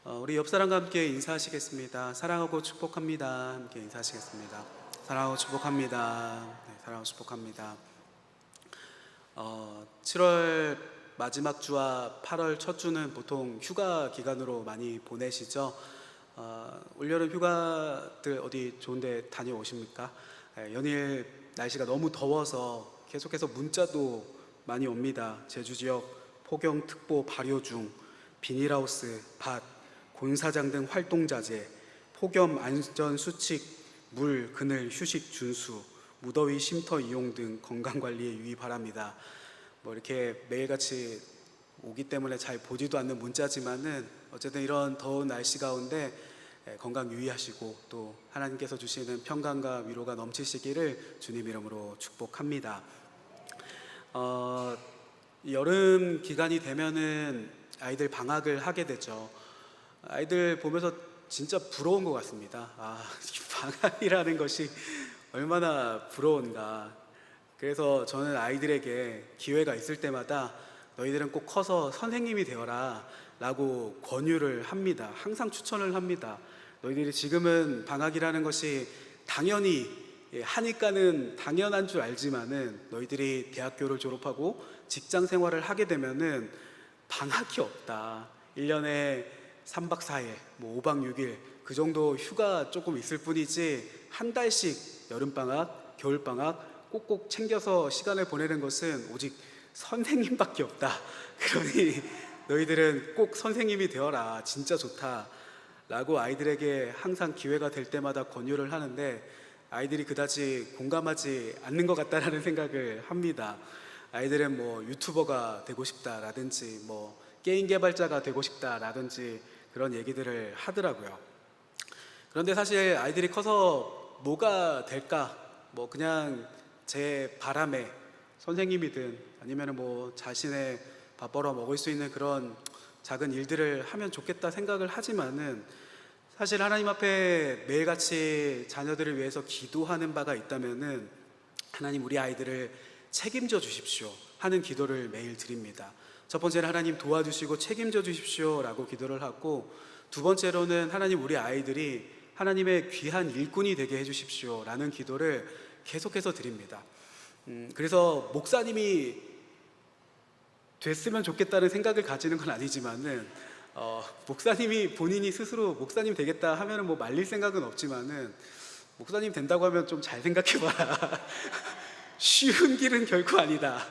우리 옆 사람과 함께 인사하시겠습니다. 사랑하고 축복합니다. 함께 인사하시겠습니다. 사랑하고 축복합니다. 네, 사랑하고 축복합니다. 7월 마지막 주와 8월 첫 주는 보통 휴가 기간으로 많이 보내시죠. 올여름 휴가들 어디 좋은데 다녀오십니까? 연일 날씨가 너무 더워서 계속해서 문자도 많이 옵니다. 제주 지역 폭염특보 발효 중, 비닐하우스, 밭, 곤사장 등 활동 자제, 폭염 안전 수칙, 물, 그늘, 휴식 준수, 무더위 쉼터 이용 등 건강관리에 유의 바랍니다. 이렇게 매일같이 오기 때문에 잘 보지도 않는 문자지만은 어쨌든 이런 더운 날씨 가운데 건강 유의하시고 또 하나님께서 주시는 평강과 위로가 넘치시기를 주님 이름으로 축복합니다. 여름 기간이 되면은 아이들 방학을 하게 되죠. 아이들 보면서 진짜 부러운 것 같습니다. 방학이라는 것이 얼마나 부러운가. 그래서 저는 아이들에게 기회가 있을 때마다 너희들은 꼭 커서 선생님이 되어라 라고 권유를 합니다. 항상 추천을 합니다. 너희들이 지금은 방학이라는 것이 당연히 하니까는 당연한 줄 알지만은 너희들이 대학교를 졸업하고 직장 생활을 하게 되면은 방학이 없다. 1년에 3박 4일, 5박 6일 그 정도 휴가 조금 있을 뿐이지 한 달씩 여름방학, 겨울방학 꼭꼭 챙겨서 시간을 보내는 것은 오직 선생님밖에 없다. 그러니 너희들은 꼭 선생님이 되어라. 진짜 좋다 라고 아이들에게 항상 기회가 될 때마다 권유를 하는데 아이들이 그다지 공감하지 않는 것 같다라는 생각을 합니다. 아이들은 유튜버가 되고 싶다라든지 게임 개발자가 되고 싶다라든지 그런 얘기들을 하더라고요. 그런데 사실 아이들이 커서 뭐가 될까? 그냥 제 바람에 선생님이든 아니면 자신의 밥 벌어 먹을 수 있는 그런 작은 일들을 하면 좋겠다 생각을 하지만은 사실 하나님 앞에 매일같이 자녀들을 위해서 기도하는 바가 있다면은 하나님 우리 아이들을 책임져 주십시오 하는 기도를 매일 드립니다. 첫 번째는 하나님 도와주시고 책임져 주십시오 라고 기도를 하고, 두 번째로는 하나님 우리 아이들이 하나님의 귀한 일꾼이 되게 해주십시오 라는 기도를 계속해서 드립니다. 그래서 목사님이 됐으면 좋겠다는 생각을 가지는 건 아니지만은 목사님이 본인이 스스로 목사님 되겠다 하면은 말릴 생각은 없지만은 목사님 된다고 하면 좀 잘 생각해봐라. 쉬운 길은 결코 아니다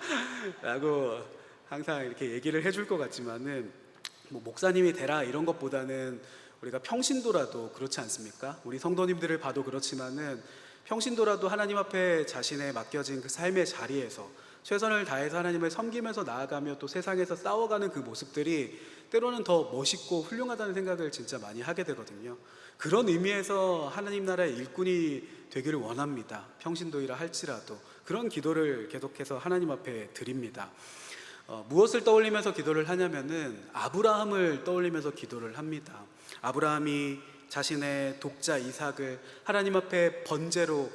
라고 항상 이렇게 얘기를 해줄 것 같지만은 목사님이 되라 이런 것보다는 우리가 평신도라도 그렇지 않습니까? 우리 성도님들을 봐도 그렇지만은 평신도라도 하나님 앞에 자신의 맡겨진 그 삶의 자리에서 최선을 다해서 하나님을 섬기면서 나아가며 또 세상에서 싸워가는 그 모습들이 때로는 더 멋있고 훌륭하다는 생각을 진짜 많이 하게 되거든요. 그런 의미에서 하나님 나라의 일꾼이 되기를 원합니다. 평신도이라 할지라도 그런 기도를 계속해서 하나님 앞에 드립니다. 무엇을 떠올리면서 기도를 하냐면은 아브라함을 떠올리면서 기도를 합니다. 아브라함이 자신의 독자 이삭을 하나님 앞에 번제로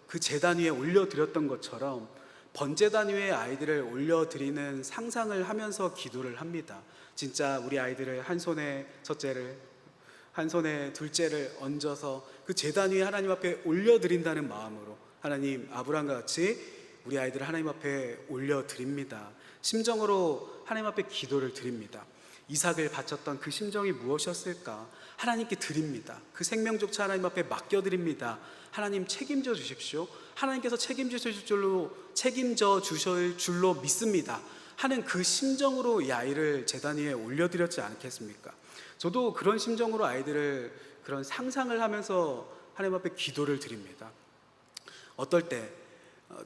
그 제단 위에 올려드렸던 것처럼 번제단 위에 아이들을 올려드리는 상상을 하면서 기도를 합니다. 진짜 우리 아이들을 한 손에 첫째를 한 손에 둘째를 얹어서 그 제단 위에 하나님 앞에 올려드린다는 마음으로 하나님 아브라함과 같이 우리 아이들을 하나님 앞에 올려드립니다. 심정으로 하나님 앞에 기도를 드립니다. 이삭을 바쳤던 그 심정이 무엇이었을까? 하나님께 드립니다. 그 생명조차 하나님 앞에 맡겨드립니다. 하나님 책임져 주십시오. 하나님께서 책임져 주실 줄로 믿습니다 하는 그 심정으로 이 아이를 제단 위에 올려드렸지 않겠습니까? 저도 그런 심정으로 아이들을 그런 상상을 하면서 하나님 앞에 기도를 드립니다. 어떨 때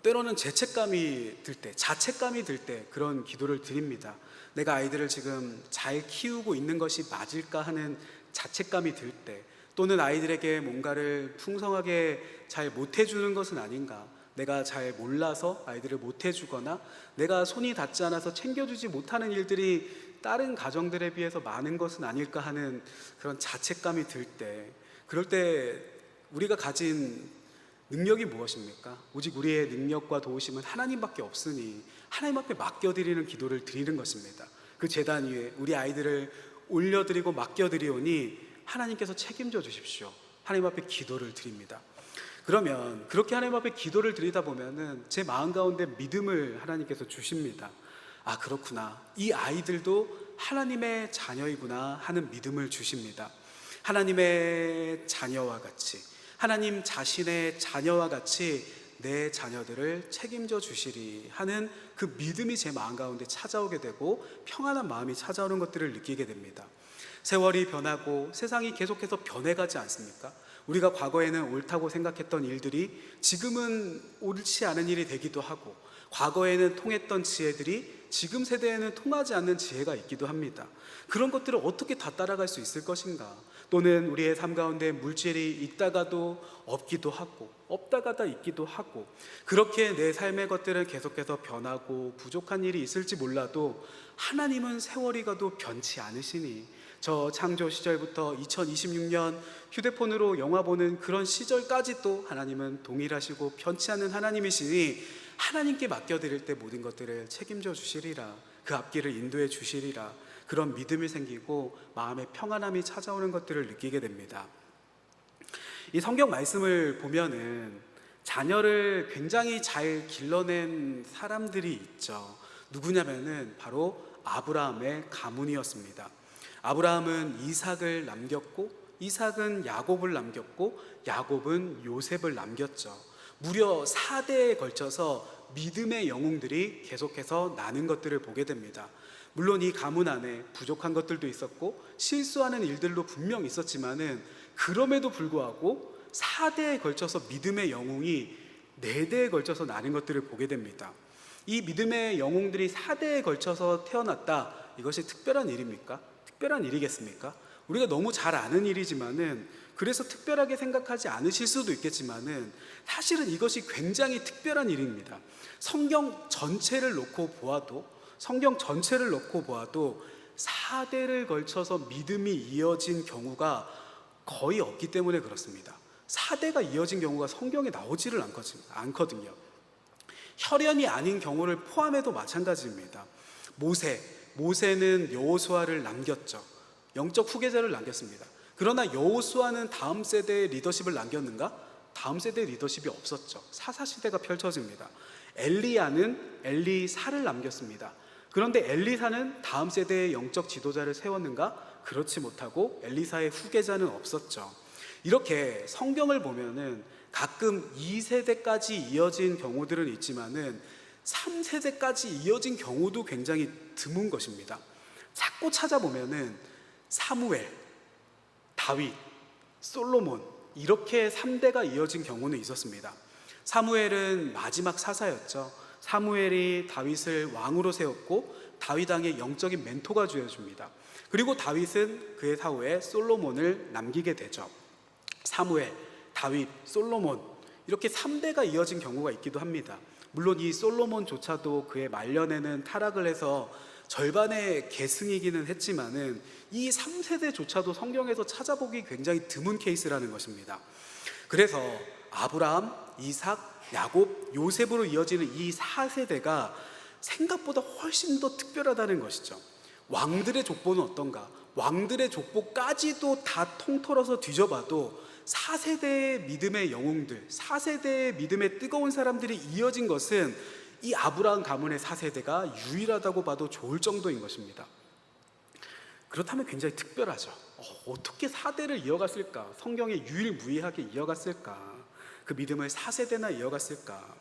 때로는 죄책감이 들 때, 자책감이 들 때 그런 기도를 드립니다. 내가 아이들을 지금 잘 키우고 있는 것이 맞을까 하는 자책감이 들 때, 또는 아이들에게 뭔가를 풍성하게 잘 못해주는 것은 아닌가, 내가 잘 몰라서 아이들을 못해주거나 내가 손이 닿지 않아서 챙겨주지 못하는 일들이 다른 가정들에 비해서 많은 것은 아닐까 하는 그런 자책감이 들 때, 그럴 때 우리가 가진 능력이 무엇입니까? 오직 우리의 능력과 도우심은 하나님밖에 없으니 하나님 앞에 맡겨드리는 기도를 드리는 것입니다. 그 제단 위에 우리 아이들을 올려드리고 맡겨드리오니 하나님께서 책임져 주십시오. 하나님 앞에 기도를 드립니다. 그러면 그렇게 하나님 앞에 기도를 드리다 보면은 제 마음 가운데 믿음을 하나님께서 주십니다. 아, 그렇구나, 이 아이들도 하나님의 자녀이구나 하는 믿음을 주십니다. 하나님의 자녀와 같이, 하나님 자신의 자녀와 같이 내 자녀들을 책임져 주시리 하는 그 믿음이 제 마음 가운데 찾아오게 되고 평안한 마음이 찾아오는 것들을 느끼게 됩니다. 세월이 변하고 세상이 계속해서 변해가지 않습니까? 우리가 과거에는 옳다고 생각했던 일들이 지금은 옳지 않은 일이 되기도 하고, 과거에는 통했던 지혜들이 지금 세대에는 통하지 않는 지혜가 있기도 합니다. 그런 것들을 어떻게 다 따라갈 수 있을 것인가? 또는 우리의 삶 가운데 물질이 있다가도 없기도 하고 없다가다 있기도 하고, 그렇게 내 삶의 것들은 계속해서 변하고 부족한 일이 있을지 몰라도 하나님은 세월이 가도 변치 않으시니, 저 창조 시절부터 2026년 휴대폰으로 영화 보는 그런 시절까지도 하나님은 동일하시고 변치 않는 하나님이시니 하나님께 맡겨드릴 때 모든 것들을 책임져 주시리라, 그 앞길을 인도해 주시리라, 그런 믿음이 생기고 마음의 평안함이 찾아오는 것들을 느끼게 됩니다. 이 성경 말씀을 보면은 자녀를 굉장히 잘 길러낸 사람들이 있죠. 누구냐면은 바로 아브라함의 가문이었습니다. 아브라함은 이삭을 남겼고, 이삭은 야곱을 남겼고, 야곱은 요셉을 남겼죠. 무려 4대에 걸쳐서 믿음의 영웅들이 계속해서 나는 것들을 보게 됩니다. 물론 이 가문 안에 부족한 것들도 있었고 실수하는 일들도 분명 있었지만은, 그럼에도 불구하고 4대에 걸쳐서 믿음의 영웅이 4대에 걸쳐서 나는 것들을 보게 됩니다. 이 믿음의 영웅들이 4대에 걸쳐서 태어났다, 이것이 특별한 일입니까? 특별한 일이겠습니까? 우리가 너무 잘 아는 일이지만은, 그래서 특별하게 생각하지 않으실 수도 있겠지만은 사실은 이것이 굉장히 특별한 일입니다. 성경 전체를 놓고 보아도 4대를 걸쳐서 믿음이 이어진 경우가 거의 없기 때문에 그렇습니다. 4대가 이어진 경우가 성경에 나오지를 않거든요. 혈연이 아닌 경우를 포함해도 마찬가지입니다. 모세는 여호수아를 남겼죠. 영적 후계자를 남겼습니다. 그러나 여호수아는 다음 세대의 리더십을 남겼는가? 다음 세대의 리더십이 없었죠. 사사시대가 펼쳐집니다. 엘리야는 엘리사를 남겼습니다. 그런데 엘리사는 다음 세대의 영적 지도자를 세웠는가? 그렇지 못하고 엘리사의 후계자는 없었죠. 이렇게 성경을 보면은 가끔 2세대까지 이어진 경우들은 있지만은 3세대까지 이어진 경우도 굉장히 드문 것입니다. 자꾸 찾아보면은 사무엘, 다윗, 솔로몬, 이렇게 3대가 이어진 경우는 있었습니다. 사무엘은 마지막 사사였죠. 사무엘이 다윗을 왕으로 세웠고 다윗 왕의 영적인 멘토가 되어줍니다. 그리고 다윗은 그의 사후에 솔로몬을 남기게 되죠. 사무엘, 다윗, 솔로몬, 이렇게 3대가 이어진 경우가 있기도 합니다. 물론 이 솔로몬조차도 그의 말년에는 타락을 해서 절반의 계승이기는 했지만은 이 3세대조차도 성경에서 찾아보기 굉장히 드문 케이스라는 것입니다. 그래서 아브라함, 이삭, 야곱, 요셉으로 이어지는 이 4세대가 생각보다 훨씬 더 특별하다는 것이죠. 왕들의 족보는 어떤가? 왕들의 족보까지도 다 통틀어서 뒤져봐도 4세대의 믿음의 영웅들, 4세대의 믿음의 뜨거운 사람들이 이어진 것은 이 아브라함 가문의 4세대가 유일하다고 봐도 좋을 정도인 것입니다. 그렇다면 굉장히 특별하죠. 어떻게 4대를 이어갔을까? 성경에 유일무이하게 이어갔을까? 그 믿음을 4세대나 이어갔을까?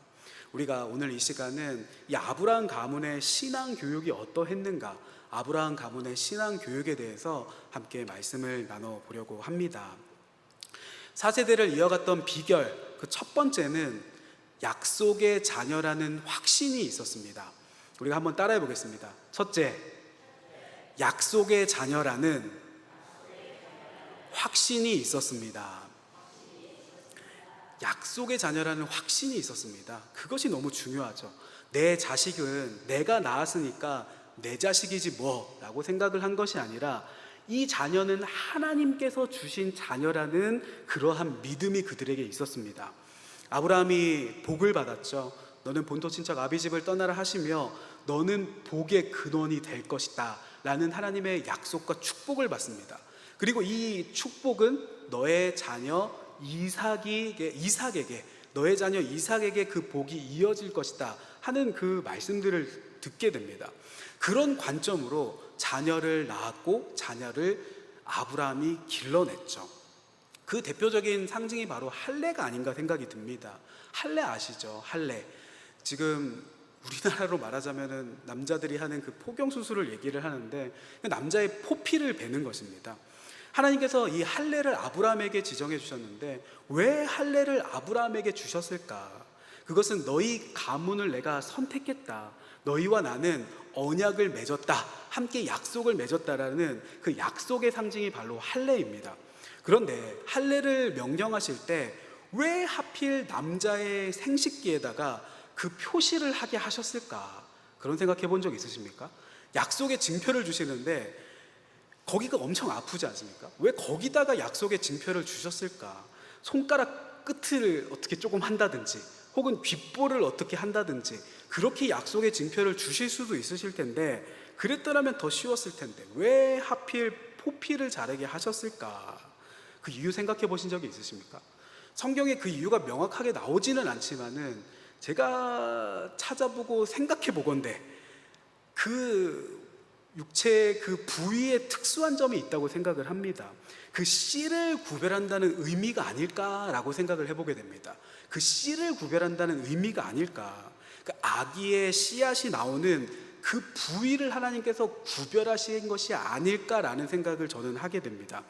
우리가 오늘 이 시간은 이 아브라함 가문의 신앙 교육이 어떠했는가, 아브라함 가문의 신앙 교육에 대해서 함께 말씀을 나눠보려고 합니다. 4세대를 이어갔던 비결, 그 첫 번째는 약속의 자녀라는 확신이 있었습니다. 우리가 한번 따라해 보겠습니다. 첫째, 약속의 자녀라는 확신이 있었습니다. 약속의 자녀라는 확신이 있었습니다. 그것이 너무 중요하죠. 내 자식은 내가 낳았으니까 내 자식이지 뭐 라고 생각을 한 것이 아니라 이 자녀는 하나님께서 주신 자녀라는 그러한 믿음이 그들에게 있었습니다. 아브라함이 복을 받았죠. 너는 본토 친척 아비 집을 떠나라 하시며 너는 복의 근원이 될 것이다 라는 하나님의 약속과 축복을 받습니다. 그리고 이 축복은 너의 자녀 이삭에게 너의 자녀 이삭에게 그 복이 이어질 것이다 하는 그 말씀들을 듣게 됩니다. 그런 관점으로 자녀를 낳았고 자녀를 아브라함이 길러냈죠. 그 대표적인 상징이 바로 할례가 아닌가 생각이 듭니다. 할례 아시죠? 할례. 지금 우리나라로 말하자면은 남자들이 하는 그 포경 수술을 얘기를 하는데 남자의 포피를 베는 것입니다. 하나님께서 이 할례를 아브라함에게 지정해 주셨는데 왜 할례를 아브라함에게 주셨을까? 그것은 너희 가문을 내가 선택했다. 너희와 나는 언약을 맺었다. 함께 약속을 맺었다라는 그 약속의 상징이 바로 할례입니다. 그런데 할례를 명령하실 때 왜 하필 남자의 생식기에다가 그 표시를 하게 하셨을까? 그런 생각해 본 적 있으십니까? 약속의 증표를 주시는데 거기가 엄청 아프지 않습니까? 왜 거기다가 약속의 증표를 주셨을까? 손가락 끝을 어떻게 조금 한다든지 혹은 귓볼을 어떻게 한다든지 그렇게 약속의 증표를 주실 수도 있으실 텐데 그랬더라면 더 쉬웠을 텐데 왜 하필 포피를 자르게 하셨을까? 그 이유 생각해 보신 적이 있으십니까? 성경에 그 이유가 명확하게 나오지는 않지만은 제가 찾아보고 생각해 보건대 그 육체의 그 부위에 특수한 점이 있다고 생각을 합니다. 그 씨를 구별한다는 의미가 아닐까라고 생각을 해보게 됩니다. 그 씨를 구별한다는 의미가 아닐까. 그 아기의 씨앗이 나오는 그 부위를 하나님께서 구별하신 것이 아닐까라는 생각을 저는 하게 됩니다.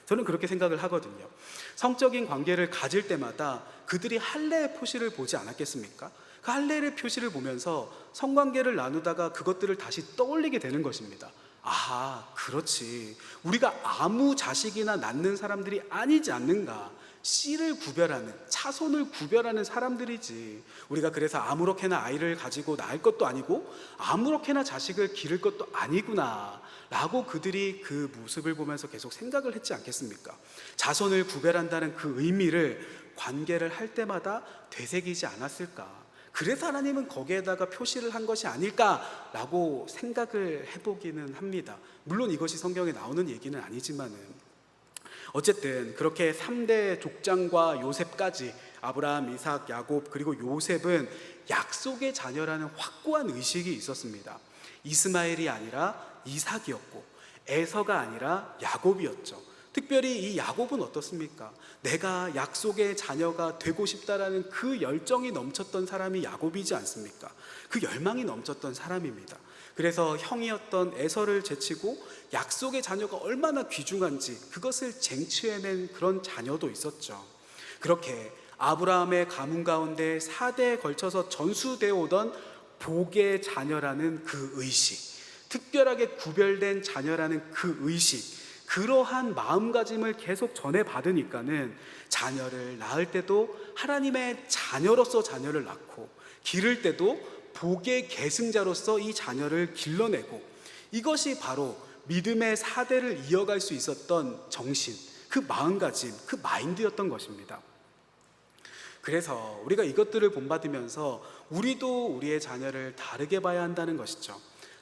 저는 그렇게 생각을 하거든요. 성적인 관계를 가질 때마다 그들이 할례의 표시를 보지 않았겠습니까? 그 할례의 표시를 보면서 성관계를 나누다가 그것들을 다시 떠올리게 되는 것입니다. 아, 그렇지. 우리가 아무 자식이나 낳는 사람들이 아니지 않는가. 씨를 구별하는, 차손을 구별하는 사람들이지. 우리가 그래서 아무렇게나 아이를 가지고 낳을 것도 아니고 아무렇게나 자식을 기를 것도 아니구나 라고 그들이 그 모습을 보면서 계속 생각을 했지 않겠습니까? 자손을 구별한다는 그 의미를 관계를 할 때마다 되새기지 않았을까? 그래서 하나님은 거기에다가 표시를 한 것이 아닐까라고 생각을 해보기는 합니다. 물론 이것이 성경에 나오는 얘기는 아니지만은 어쨌든 그렇게 3대 족장과 요셉까지 아브라함, 이삭, 야곱 그리고 요셉은 약속의 자녀라는 확고한 의식이 있었습니다. 이스마엘이 아니라 이삭이었고 에서가 아니라 야곱이었죠. 특별히 이 야곱은 어떻습니까? 내가 약속의 자녀가 되고 싶다라는 그 열정이 넘쳤던 사람이 야곱이지 않습니까? 그 열망이 넘쳤던 사람입니다. 그래서 형이었던 에서를 제치고 약속의 자녀가 얼마나 귀중한지 그것을 쟁취해낸 그런 자녀도 있었죠. 그렇게 아브라함의 가문 가운데 4대에 걸쳐서 전수되어 오던 복의 자녀라는 그 의식, 특별하게 구별된 자녀라는 그 의식, 그러한 마음가짐을 계속 전해받으니까는 자녀를 낳을 때도 하나님의 자녀로서 자녀를 낳고 기를 때도 복의 계승자로서 이 자녀를 길러내고 이것이 바로 믿음의 4대를 이어갈 수 있었던 정신, 그 마음가짐, 그 마인드였던 것입니다. 그래서 우리가 이것들을 본받으면서 우리도 우리의 자녀를 다르게 봐야 한다는 것이죠.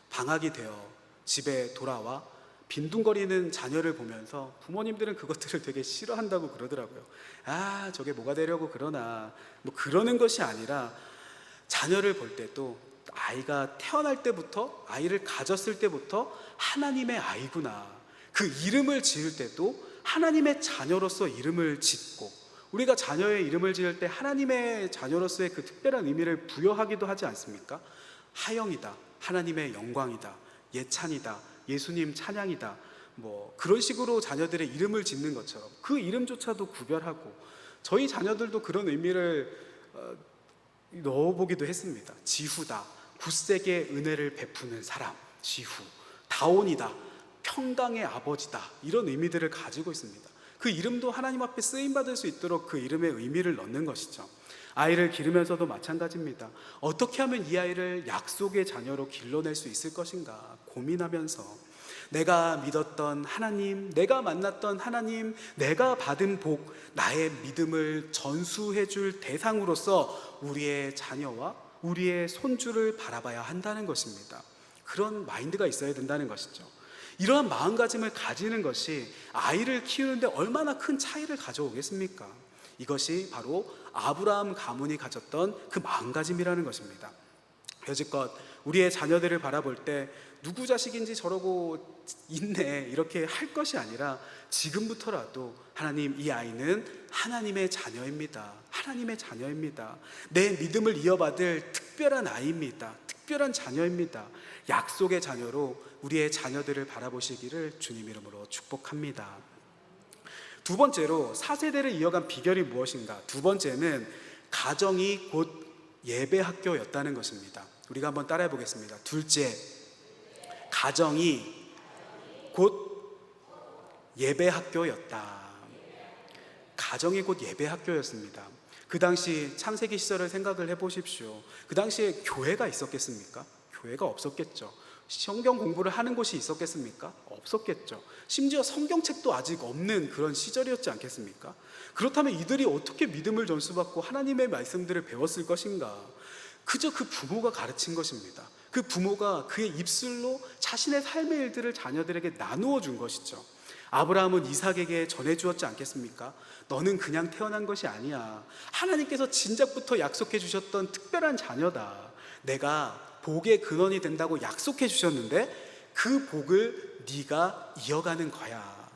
방학이 되어 집에 돌아와 빈둥거리는 자녀를 보면서 부모님들은 그것들을 되게 싫어한다고 그러더라고요. 아, 저게 뭐가 되려고 그러나. 뭐 그러는 것이 아니라 자녀를 볼 때도 아이가 태어날 때부터, 아이를 가졌을 때부터 하나님의 아이구나. 그 이름을 지을 때도 하나님의 자녀로서 이름을 짓고, 우리가 자녀의 이름을 지을 때 하나님의 자녀로서의 그 특별한 의미를 부여하기도 하지 않습니까? 하영이다, 하나님의 영광이다, 예찬이다, 예수님 찬양이다, 뭐 그런 식으로 자녀들의 이름을 짓는 것처럼 그 이름조차도 구별하고 저희 자녀들도 그런 의미를 넣어보기도 했습니다. 지후다, 굳세게 은혜를 베푸는 사람, 지후. 다온이다, 평강의 아버지다, 이런 의미들을 가지고 있습니다. 그 이름도 하나님 앞에 쓰임받을 수 있도록 그 이름의 의미를 넣는 것이죠. 아이를 기르면서도 마찬가지입니다. 어떻게 하면 이 아이를 약속의 자녀로 길러낼 수 있을 것인가 고민하면서 내가 믿었던 하나님, 내가 만났던 하나님, 내가 받은 복, 나의 믿음을 전수해 줄 대상으로서 우리의 자녀와 우리의 손주를 바라봐야 한다는 것입니다. 그런 마인드가 있어야 된다는 것이죠. 이러한 마음가짐을 가지는 것이 아이를 키우는데 얼마나 큰 차이를 가져오겠습니까? 이것이 바로 아브라함 가문이 가졌던 그 마음가짐이라는 것입니다. 여지껏 우리의 자녀들을 바라볼 때 누구 자식인지 저러고 있네 이렇게 할 것이 아니라 지금부터라도 하나님, 이 아이는 하나님의 자녀입니다. 하나님의 자녀입니다. 내 믿음을 이어받을 특별한 아이입니다. 특별한 자녀입니다. 약속의 자녀로 우리의 자녀들을 바라보시기를 주님 이름으로 축복합니다. 두 번째로 4세대를 이어간 비결이 무엇인가? 두 번째는 가정이 곧 예배학교였다는 것입니다. 우리가 한번 따라해 보겠습니다. 둘째, 가정이 곧 예배학교였다. 가정이 곧 예배학교였습니다. 그 당시 창세기 시절을 생각을 해보십시오. 그 당시에 교회가 있었겠습니까? 교회가 없었겠죠. 성경 공부를 하는 곳이 있었겠습니까? 없었겠죠. 심지어 성경책도 아직 없는 그런 시절이었지 않겠습니까? 그렇다면 이들이 어떻게 믿음을 전수받고 하나님의 말씀들을 배웠을 것인가? 그저 그 부모가 가르친 것입니다. 그 부모가 그의 입술로 자신의 삶의 일들을 자녀들에게 나누어 준 것이죠. 아브라함은 이삭에게 전해주었지 않겠습니까? 너는 그냥 태어난 것이 아니야. 하나님께서 진작부터 약속해 주셨던 특별한 자녀다. 내가 복의 근원이 된다고 약속해 주셨는데 그 복을 네가 이어가는 거야.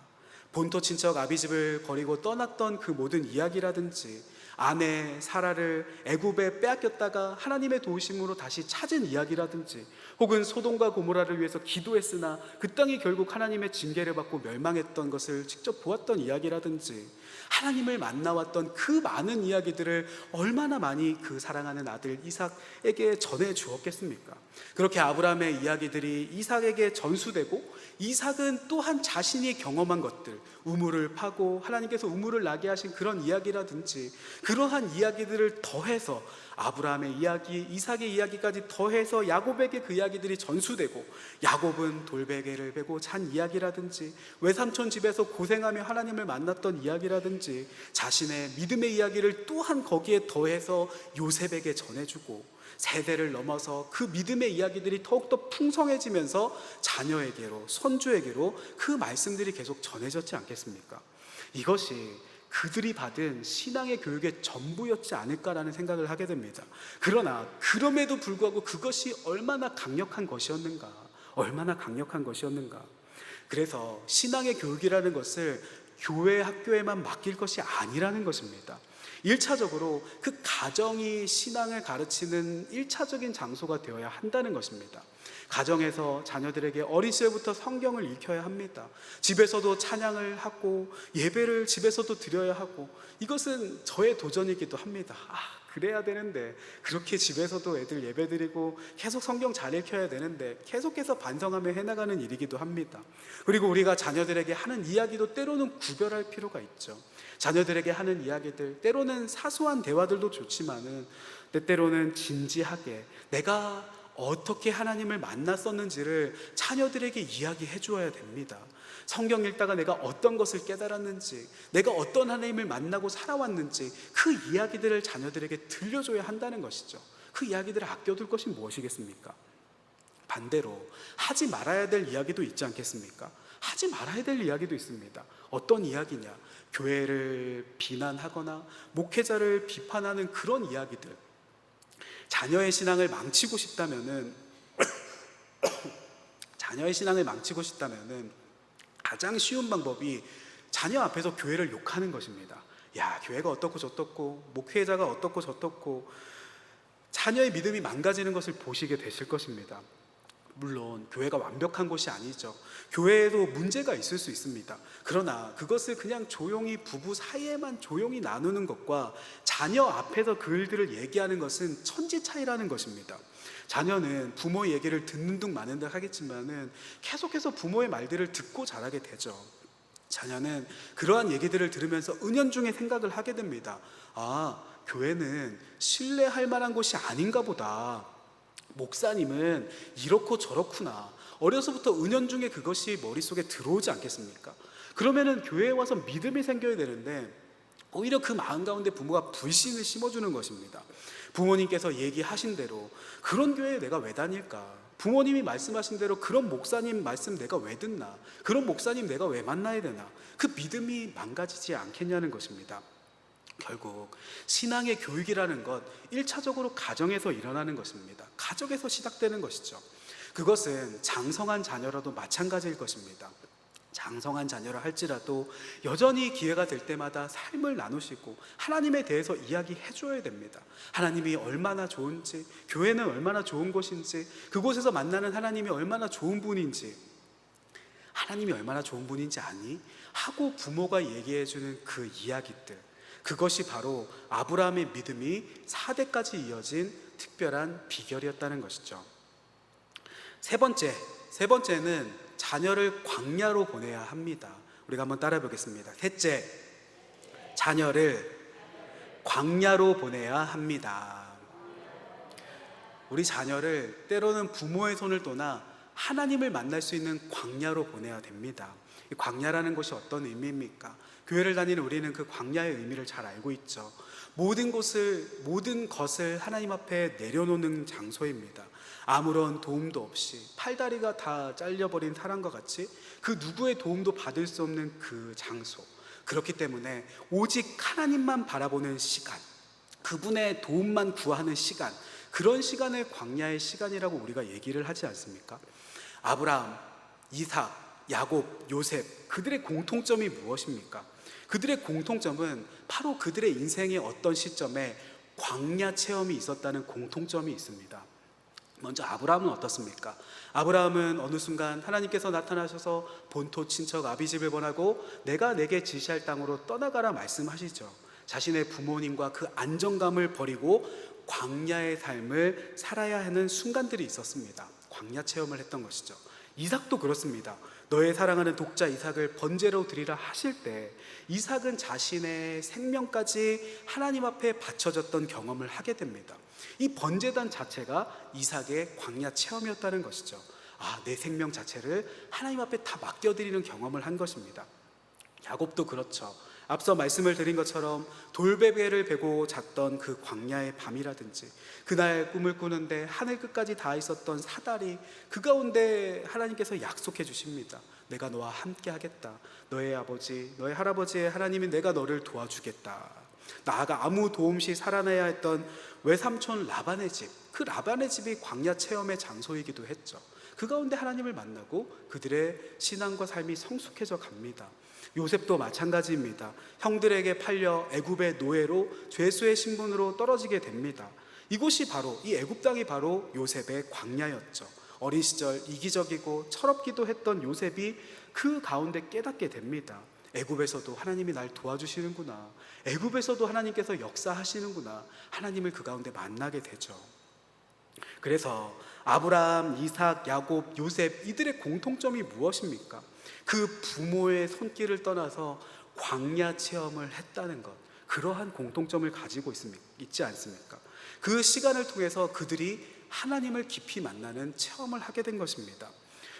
본토 친척 아비집을 버리고 떠났던 그 모든 이야기라든지, 아내 사라를 애굽에 빼앗겼다가 하나님의 도우심으로 다시 찾은 이야기라든지, 혹은 소돔과 고모라를 위해서 기도했으나 그 땅이 결국 하나님의 징계를 받고 멸망했던 것을 직접 보았던 이야기라든지, 하나님을 만나왔던 그 많은 이야기들을 얼마나 많이 그 사랑하는 아들 이삭에게 전해 주었겠습니까? 그렇게 아브라함의 이야기들이 이삭에게 전수되고, 이삭은 또한 자신이 경험한 것들, 우물을 파고 하나님께서 우물을 나게 하신 그런 이야기라든지, 그러한 이야기들을 더해서 아브라함의 이야기, 이삭의 이야기까지 더해서 야곱에게 그 이야기들이 전수되고, 야곱은 돌베개를 베고 잔 이야기라든지, 외삼촌 집에서 고생하며 하나님을 만났던 이야기라든지, 자신의 믿음의 이야기를 또한 거기에 더해서 요셉에게 전해주고, 세대를 넘어서 그 믿음의 이야기들이 더욱더 풍성해지면서 자녀에게로, 손주에게로 그 말씀들이 계속 전해졌지 않겠습니까? 이것이 그들이 받은 신앙의 교육의 전부였지 않을까라는 생각을 하게 됩니다. 그러나 그럼에도 불구하고 그것이 얼마나 강력한 것이었는가, 얼마나 강력한 것이었는가. 그래서 신앙의 교육이라는 것을 교회 학교에만 맡길 것이 아니라는 것입니다. 1차적으로 그 가정이 신앙을 가르치는 1차적인 장소가 되어야 한다는 것입니다. 가정에서 자녀들에게 어린 시절부터 성경을 읽혀야 합니다. 집에서도 찬양을 하고 예배를 집에서도 드려야 하고, 이것은 저의 도전이기도 합니다. 그래야 되는데, 그렇게 집에서도 애들 예배 드리고 계속 성경 잘 읽혀야 되는데 계속해서 반성하며 해나가는 일이기도 합니다. 그리고 우리가 자녀들에게 하는 이야기도 때로는 구별할 필요가 있죠. 자녀들에게 하는 이야기들, 때로는 사소한 대화들도 좋지만은 때때로는 진지하게 내가 어떻게 하나님을 만났었는지를 자녀들에게 이야기해 주어야 됩니다. 성경 읽다가 내가 어떤 것을 깨달았는지, 내가 어떤 하나님을 만나고 살아왔는지 그 이야기들을 자녀들에게 들려줘야 한다는 것이죠. 그 이야기들을 아껴둘 것이 무엇이겠습니까? 반대로 하지 말아야 될 이야기도 있지 않겠습니까? 하지 말아야 될 이야기도 있습니다. 어떤 이야기냐? 교회를 비난하거나 목회자를 비판하는 그런 이야기들. 자녀의 신앙을 망치고 싶다면은 자녀의 신앙을 망치고 싶다면은 가장 쉬운 방법이 자녀 앞에서 교회를 욕하는 것입니다. 야, 교회가 어떻고 저떻고, 목회자가 어떻고 저떻고, 자녀의 믿음이 망가지는 것을 보시게 되실 것입니다. 물론 교회가 완벽한 곳이 아니죠. 교회에도 문제가 있을 수 있습니다. 그러나 그것을 그냥 조용히 부부 사이에만 조용히 나누는 것과 자녀 앞에서 그 일들을 얘기하는 것은 천지 차이라는 것입니다. 자녀는 부모의 얘기를 듣는 둥 마는 둥 하겠지만은 계속해서 부모의 말들을 듣고 자라게 되죠. 자녀는 그러한 얘기들을 들으면서 은연중에 생각을 하게 됩니다. 교회는 신뢰할 만한 곳이 아닌가 보다. 목사님은 이렇고 저렇구나. 어려서부터 은연중에 그것이 머릿속에 들어오지 않겠습니까? 그러면은 교회에 와서 믿음이 생겨야 되는데 오히려 그 마음 가운데 부모가 불신을 심어주는 것입니다. 부모님께서 얘기하신 대로 그런 교회에 내가 왜 다닐까? 부모님이 말씀하신 대로 그런 목사님 말씀 내가 왜 듣나? 그런 목사님 내가 왜 만나야 되나? 그 믿음이 망가지지 않겠냐는 것입니다. 결국 신앙의 교육이라는 것 1차적으로 가정에서 일어나는 것입니다. 가정에서 시작되는 것이죠. 그것은 장성한 자녀라도 마찬가지일 것입니다. 장성한 자녀라 할지라도 여전히 기회가 될 때마다 삶을 나누시고 하나님에 대해서 이야기해 줘야 됩니다. 하나님이 얼마나 좋은지, 교회는 얼마나 좋은 곳인지, 그곳에서 만나는 하나님이 얼마나 좋은 분인지, 하나님이 얼마나 좋은 분인지 아니? 하고 부모가 얘기해 주는 그 이야기들, 그것이 바로 아브라함의 믿음이 4대까지 이어진 특별한 비결이었다는 것이죠. 세 번째는 자녀를 광야로 보내야 합니다. 우리가 한번 따라해 보겠습니다. 셋째, 자녀를 광야로 보내야 합니다. 우리 자녀를 때로는 부모의 손을 떠나 하나님을 만날 수 있는 광야로 보내야 됩니다. 이 광야라는 것이 어떤 의미입니까? 교회를 다니는 우리는 그 광야의 의미를 잘 알고 있죠. 모든 것을 하나님 앞에 내려놓는 장소입니다. 아무런 도움도 없이 팔다리가 다 잘려버린 사람과 같이 그 누구의 도움도 받을 수 없는 그 장소, 그렇기 때문에 오직 하나님만 바라보는 시간, 그분의 도움만 구하는 시간, 그런 시간을 광야의 시간이라고 우리가 얘기를 하지 않습니까? 아브라함, 이삭, 야곱, 요셉, 그들의 공통점이 무엇입니까? 그들의 공통점은 바로 그들의 인생의 어떤 시점에 광야 체험이 있었다는 공통점이 있습니다. 먼저 아브라함은 어떻습니까? 아브라함은 어느 순간 하나님께서 나타나셔서 본토 친척 아비집을 번하고 내가 내게 지시할 땅으로 떠나가라 말씀하시죠. 자신의 부모님과 그 안정감을 버리고 광야의 삶을 살아야 하는 순간들이 있었습니다. 광야 체험을 했던 것이죠. 이삭도 그렇습니다. 너의 사랑하는 독자 이삭을 번제로 드리라 하실 때 이삭은 자신의 생명까지 하나님 앞에 바쳐졌던 경험을 하게 됩니다. 이 번제단 자체가 이삭의 광야 체험이었다는 것이죠. 내 생명 자체를 하나님 앞에 다 맡겨드리는 경험을 한 것입니다. 야곱도 그렇죠. 앞서 말씀을 드린 것처럼 돌베개를 베고 잤던 그 광야의 밤이라든지, 그날 꿈을 꾸는데 하늘 끝까지 닿아 있었던 사다리, 그 가운데 하나님께서 약속해 주십니다. 내가 너와 함께 하겠다. 너의 아버지, 너의 할아버지의 하나님이 내가 너를 도와주겠다. 나아가 아무 도움 없이 살아내야 했던 외삼촌 라반의 집, 그 라반의 집이 광야 체험의 장소이기도 했죠. 그 가운데 하나님을 만나고 그들의 신앙과 삶이 성숙해져 갑니다. 요셉도 마찬가지입니다. 형들에게 팔려 애굽의 노예로 죄수의 신분으로 떨어지게 됩니다. 이곳이 바로, 이 애굽 땅이 바로 요셉의 광야였죠. 어린 시절 이기적이고 철없기도 했던 요셉이 그 가운데 깨닫게 됩니다. 애굽에서도 하나님이 날 도와주시는구나, 애굽에서도 하나님께서 역사하시는구나, 하나님을 그 가운데 만나게 되죠. 그래서 아브라함, 이삭, 야곱, 요셉, 이들의 공통점이 무엇입니까? 그 부모의 손길을 떠나서 광야 체험을 했다는 것, 그러한 공통점을 가지고 있지 않습니까? 그 시간을 통해서 그들이 하나님을 깊이 만나는 체험을 하게 된 것입니다.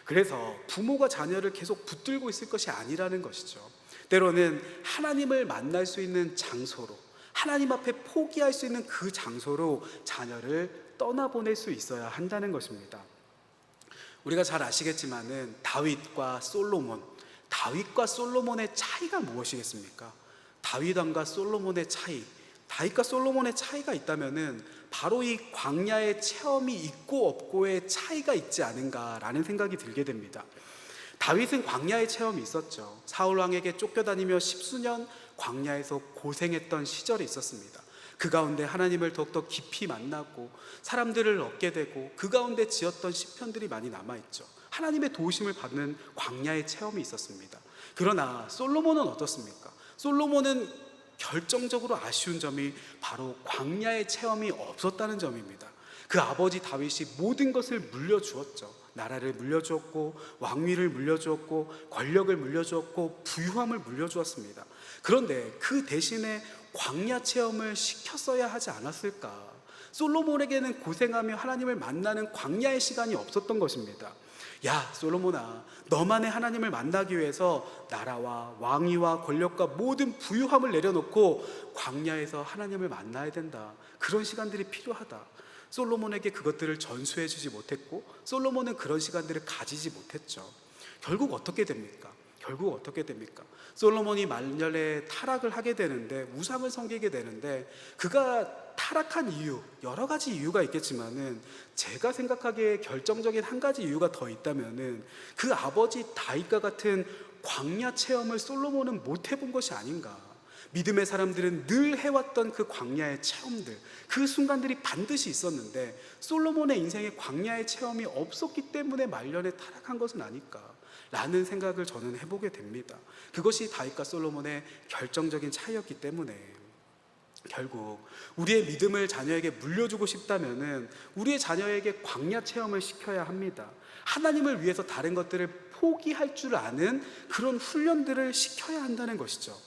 그래서 부모가 자녀를 계속 붙들고 있을 것이 아니라는 것이죠. 때로는 하나님을 만날 수 있는 장소로, 하나님 앞에 포기할 수 있는 그 장소로 자녀를 떠나보낼 수 있어야 한다는 것입니다. 우리가 잘 아시겠지만은 다윗과 솔로몬의 차이가 무엇이겠습니까? 다윗과 솔로몬의 차이가 있다면은 바로 이 광야의 체험이 있고 없고의 차이가 있지 않은가라는 생각이 들게 됩니다. 다윗은 광야의 체험이 있었죠. 사울 왕에게 쫓겨다니며 10수년 광야에서 고생했던 시절이 있었습니다. 그 가운데 하나님을 더욱더 깊이 만나고 사람들을 얻게 되고 그 가운데 지었던 시편들이 많이 남아있죠. 하나님의 도우심을 받는 광야의 체험이 있었습니다. 그러나 솔로몬은 어떻습니까? 솔로몬은 결정적으로 아쉬운 점이 바로 광야의 체험이 없었다는 점입니다. 그 아버지 다윗이 모든 것을 물려주었죠. 나라를 물려주었고, 왕위를 물려주었고, 권력을 물려주었고, 부유함을 물려주었습니다. 그런데 그 대신에 광야 체험을 시켰어야 하지 않았을까? 솔로몬에게는 고생하며 하나님을 만나는 광야의 시간이 없었던 것입니다. 야, 솔로몬아, 너만의 하나님을 만나기 위해서 나라와 왕위와 권력과 모든 부유함을 내려놓고 광야에서 하나님을 만나야 된다. 그런 시간들이 필요하다. 솔로몬에게 그것들을 전수해 주지 못했고 솔로몬은 그런 시간들을 가지지 못했죠. 결국 어떻게 됩니까? 솔로몬이 말년에 타락을 하게 되는데, 우상을 섬기게 되는데, 그가 타락한 이유, 여러 가지 이유가 있겠지만은 제가 생각하기에 결정적인 한 가지 이유가 더 있다면은 그 아버지 다윗과 같은 광야 체험을 솔로몬은 못 해본 것이 아닌가. 믿음의 사람들은 늘 해왔던 그 광야의 체험들, 그 순간들이 반드시 있었는데 솔로몬의 인생에 광야의 체험이 없었기 때문에 말년에 타락한 것은 아닐까 라는 생각을 저는 해보게 됩니다. 그것이 다윗과 솔로몬의 결정적인 차이였기 때문에 결국 우리의 믿음을 자녀에게 물려주고 싶다면은 우리의 자녀에게 광야 체험을 시켜야 합니다. 하나님을 위해서 다른 것들을 포기할 줄 아는 그런 훈련들을 시켜야 한다는 것이죠.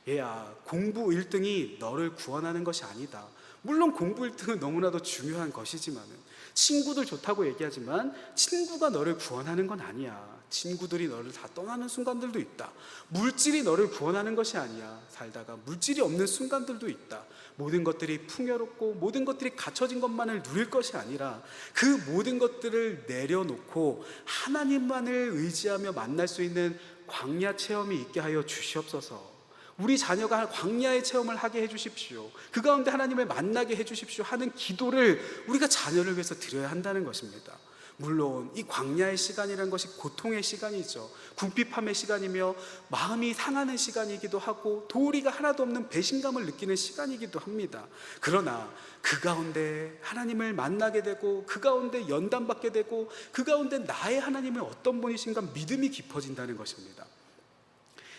얘야, 공부 1등이 너를 구원하는 것이 아니다. 물론 공부 1등은 너무나도 중요한 것이지만은, 친구들 좋다고 얘기하지만 친구가 너를 구원하는 건 아니야. 친구들이 너를 다 떠나는 순간들도 있다. 물질이 너를 구원하는 것이 아니야. 살다가 물질이 없는 순간들도 있다. 모든 것들이 풍요롭고 모든 것들이 갖춰진 것만을 누릴 것이 아니라 그 모든 것들을 내려놓고 하나님만을 의지하며 만날 수 있는 광야 체험이 있게 하여 주시옵소서. 우리 자녀가 광야의 체험을 하게 해주십시오. 그 가운데 하나님을 만나게 해주십시오 하는 기도를 우리가 자녀를 위해서 드려야 한다는 것입니다. 물론 이 광야의 시간이라는 것이 고통의 시간이죠. 궁핍함의 시간이며 마음이 상하는 시간이기도 하고 도리가 하나도 없는 배신감을 느끼는 시간이기도 합니다. 그러나 그 가운데 하나님을 만나게 되고 그 가운데 연단받게 되고 그 가운데 나의 하나님은 어떤 분이신가 믿음이 깊어진다는 것입니다.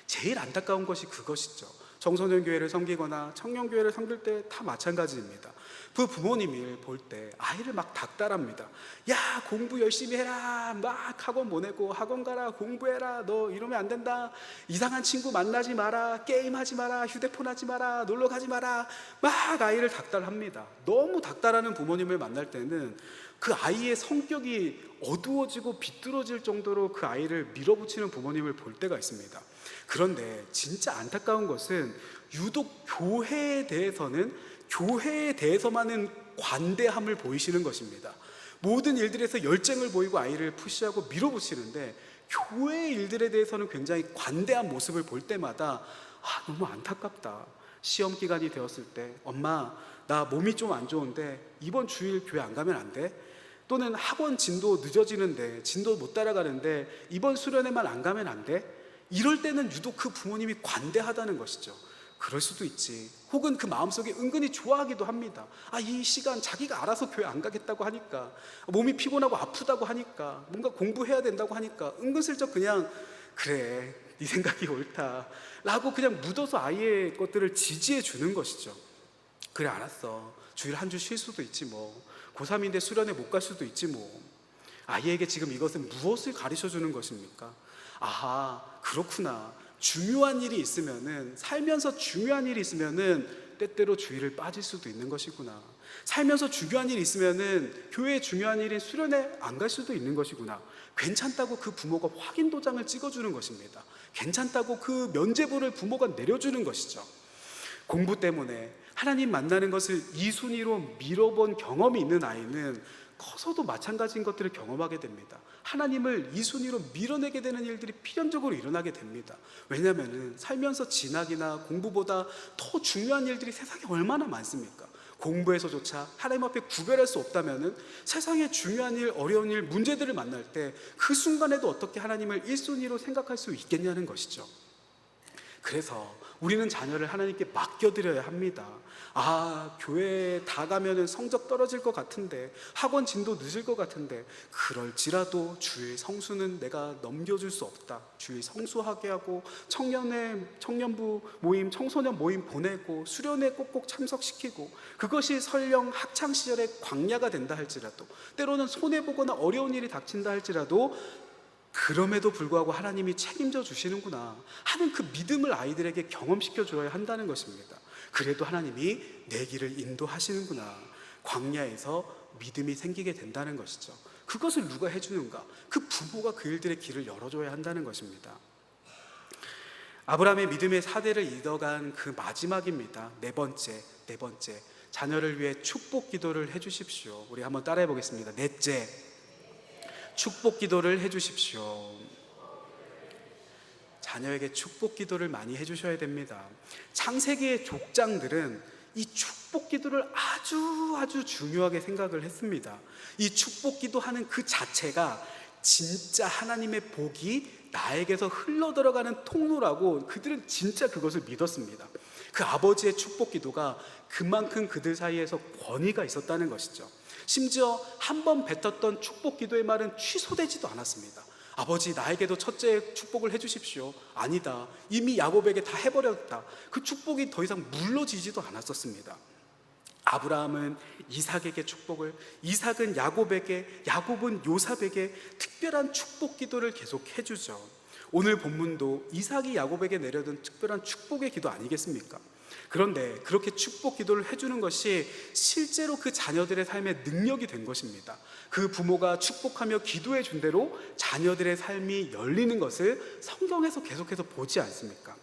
제일 안타까운 것이 그것이죠. 청소년 교회를 섬기거나 청년 교회를 섬길 때 다 마찬가지입니다. 그 부모님을 볼 때 아이를 막 닥달합니다. 야, 공부 열심히 해라. 막 학원 보내고 학원 가라. 공부해라. 너 이러면 안 된다. 이상한 친구 만나지 마라. 게임하지 마라. 휴대폰 하지 마라. 놀러 가지 마라. 막 아이를 닥달합니다. 너무 닥달하는 부모님을 만날 때는 그 아이의 성격이 어두워지고 비뚤어질 정도로 그 아이를 밀어붙이는 부모님을 볼 때가 있습니다. 그런데 진짜 안타까운 것은 유독 교회에 대해서만은 관대함을 보이시는 것입니다. 모든 일들에서 열정을 보이고 아이를 푸시하고 밀어붙이는데 교회의 일들에 대해서는 굉장히 관대한 모습을 볼 때마다 너무 안타깝다. 시험 기간이 되었을 때 엄마, 나 몸이 좀 안 좋은데 이번 주일 교회 안 가면 안 돼? 또는 학원 진도 늦어지는데 진도 못 따라가는데 이번 수련회만 안 가면 안 돼? 이럴 때는 유독 그 부모님이 관대하다는 것이죠. 그럴 수도 있지. 혹은 그 마음속에 은근히 좋아하기도 합니다. 이 시간 자기가 알아서 교회 안 가겠다고 하니까, 몸이 피곤하고 아프다고 하니까, 뭔가 공부해야 된다고 하니까 은근슬쩍 그냥 그래, 네 생각이 옳다 라고 그냥 묻어서 아이의 것들을 지지해 주는 것이죠. 그래, 알았어. 주일 한 주 쉴 수도 있지 뭐. 고3인데 수련회 못 갈 수도 있지 뭐. 아이에게 지금 이것은 무엇을 가르쳐 주는 것입니까? 아하, 그렇구나. 중요한 일이 있으면은, 살면서 중요한 일이 있으면은 때때로 주일을 빠질 수도 있는 것이구나. 살면서 중요한 일이 있으면은 교회에 중요한 일인 수련회 안 갈 수도 있는 것이구나. 괜찮다고 그 부모가 확인 도장을 찍어주는 것입니다. 괜찮다고 그 면죄부를 부모가 내려주는 것이죠. 공부 때문에 하나님 만나는 것을 이순위로 밀어본 경험이 있는 아이는 커서도 마찬가지인 것들을 경험하게 됩니다. 하나님을 이순위로 밀어내게 되는 일들이 필연적으로 일어나게 됩니다. 왜냐하면 살면서 진학이나 공부보다 더 중요한 일들이 세상에 얼마나 많습니까? 공부에서조차 하나님 앞에 구별할 수 없다면 세상의 중요한 일, 어려운 일, 문제들을 만날 때 그 순간에도 어떻게 하나님을 1순위로 생각할 수 있겠냐는 것이죠. 그래서 우리는 자녀를 하나님께 맡겨드려야 합니다. 교회에 다 가면은 성적 떨어질 것 같은데, 학원 진도 늦을 것 같은데, 그럴지라도 주일 성수는 내가 넘겨줄 수 없다. 주일 성수하게 하고 청년부 모임, 청소년 모임 보내고 수련회 꼭꼭 참석시키고, 그것이 설령 학창 시절의 광야가 된다 할지라도, 때로는 손해보거나 어려운 일이 닥친다 할지라도 그럼에도 불구하고 하나님이 책임져 주시는구나 하는 그 믿음을 아이들에게 경험시켜 줘야 한다는 것입니다. 그래도 하나님이 내 길을 인도하시는구나, 광야에서 믿음이 생기게 된다는 것이죠. 그것을 누가 해주는가? 그 부모가 그 일들의 길을 열어줘야 한다는 것입니다. 아브라함의 믿음의 사대를 이어간 그 마지막입니다. 네 번째, 자녀를 위해 축복 기도를 해주십시오. 우리 한번 따라해 보겠습니다. 넷째, 축복 기도를 해주십시오. 자녀에게 축복 기도를 많이 해주셔야 됩니다. 창세기의 족장들은 이 축복 기도를 아주 중요하게 생각을 했습니다. 이 축복 기도하는 그 자체가 진짜 하나님의 복이 나에게서 흘러들어가는 통로라고 그들은 진짜 그것을 믿었습니다. 그 아버지의 축복 기도가 그만큼 그들 사이에서 권위가 있었다는 것이죠. 심지어 한 번 뱉었던 축복 기도의 말은 취소되지도 않았습니다. 아버지, 나에게도 첫째 축복을 해주십시오. 아니다, 이미 야곱에게 다 해버렸다. 그 축복이 더 이상 물러지지도 않았었습니다. 아브라함은 이삭에게 축복을, 이삭은 야곱에게, 야곱은 요셉에게 특별한 축복 기도를 계속 해주죠. 오늘 본문도 이삭이 야곱에게 내려둔 특별한 축복의 기도 아니겠습니까? 그런데 그렇게 축복 기도를 해주는 것이 실제로 그 자녀들의 삶의 능력이 된 것입니다. 그 부모가 축복하며 기도해 준 대로 자녀들의 삶이 열리는 것을 성경에서 계속해서 보지 않습니까?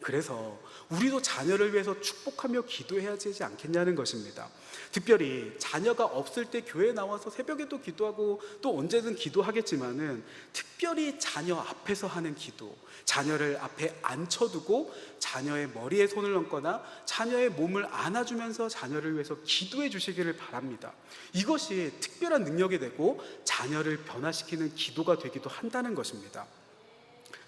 그래서 우리도 자녀를 위해서 축복하며 기도해야 되지 않겠냐는 것입니다. 특별히 자녀가 없을 때 교회에 나와서 새벽에도 기도하고 또 언제든 기도하겠지만은 특별히 자녀 앞에서 하는 기도, 자녀를 앞에 앉혀두고 자녀의 머리에 손을 얹거나 자녀의 몸을 안아주면서 자녀를 위해서 기도해 주시기를 바랍니다. 이것이 특별한 능력이 되고 자녀를 변화시키는 기도가 되기도 한다는 것입니다.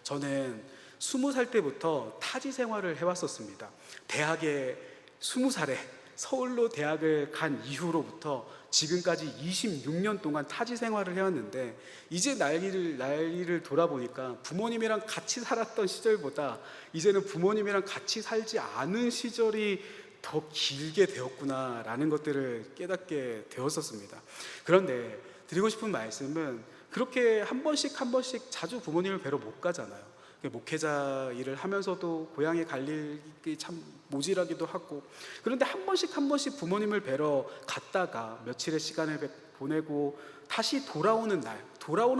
저는 20살 때부터 타지 생활을 해왔었습니다. 대학에 20살에 서울로 대학을 간 이후로부터 지금까지 26년 동안 타지 생활을 해왔는데, 이제 나이를 돌아보니까 부모님이랑 같이 살았던 시절보다 이제는 부모님이랑 같이 살지 않은 시절이 더 길게 되었구나라는 것들을 깨닫게 되었었습니다. 그런데 드리고 싶은 말씀은, 그렇게 한 번씩 자주 부모님을 뵈러 못 가잖아요. 목회자 일을 하면서도 고향에 갈 일이 참 모질하기도 하고, 그런데 한 번씩 부모님을 뵈러 갔다가 며칠의 시간을 보내고 다시 돌아오는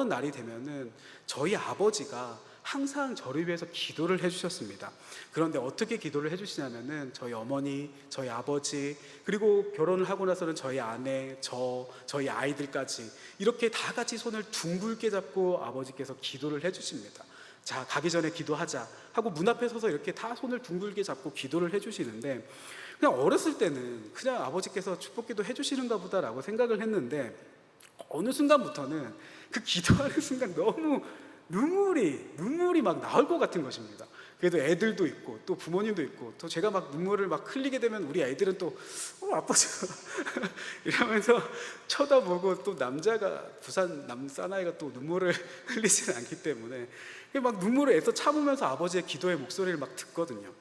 날이 되면은 저희 아버지가 항상 저를 위해서 기도를 해주셨습니다. 그런데 어떻게 기도를 해주시냐면은 저희 어머니, 저희 아버지, 그리고 결혼을 하고 나서는 저희 아내, 저희 아이들까지 이렇게 다 같이 손을 둥글게 잡고 아버지께서 기도를 해주십니다. 자, 가기 전에 기도하자 하고 문 앞에 서서 이렇게 다 손을 둥글게 잡고 기도를 해주시는데, 그냥 어렸을 때는 그냥 아버지께서 축복기도 해주시는가 보다라고 생각을 했는데, 어느 순간부터는 그 기도하는 순간 너무 눈물이 막 나올 것 같은 것입니다. 그래도 애들도 있고 또 부모님도 있고, 또 제가 막 눈물을 막 흘리게 되면 우리 애들은 또 아빠죠 이러면서 쳐다보고, 또 남자가 부산 사나이가 또 눈물을 흘리지는 않기 때문에 막 눈물을 애써 참으면서 아버지의 기도의 목소리를 막 듣거든요.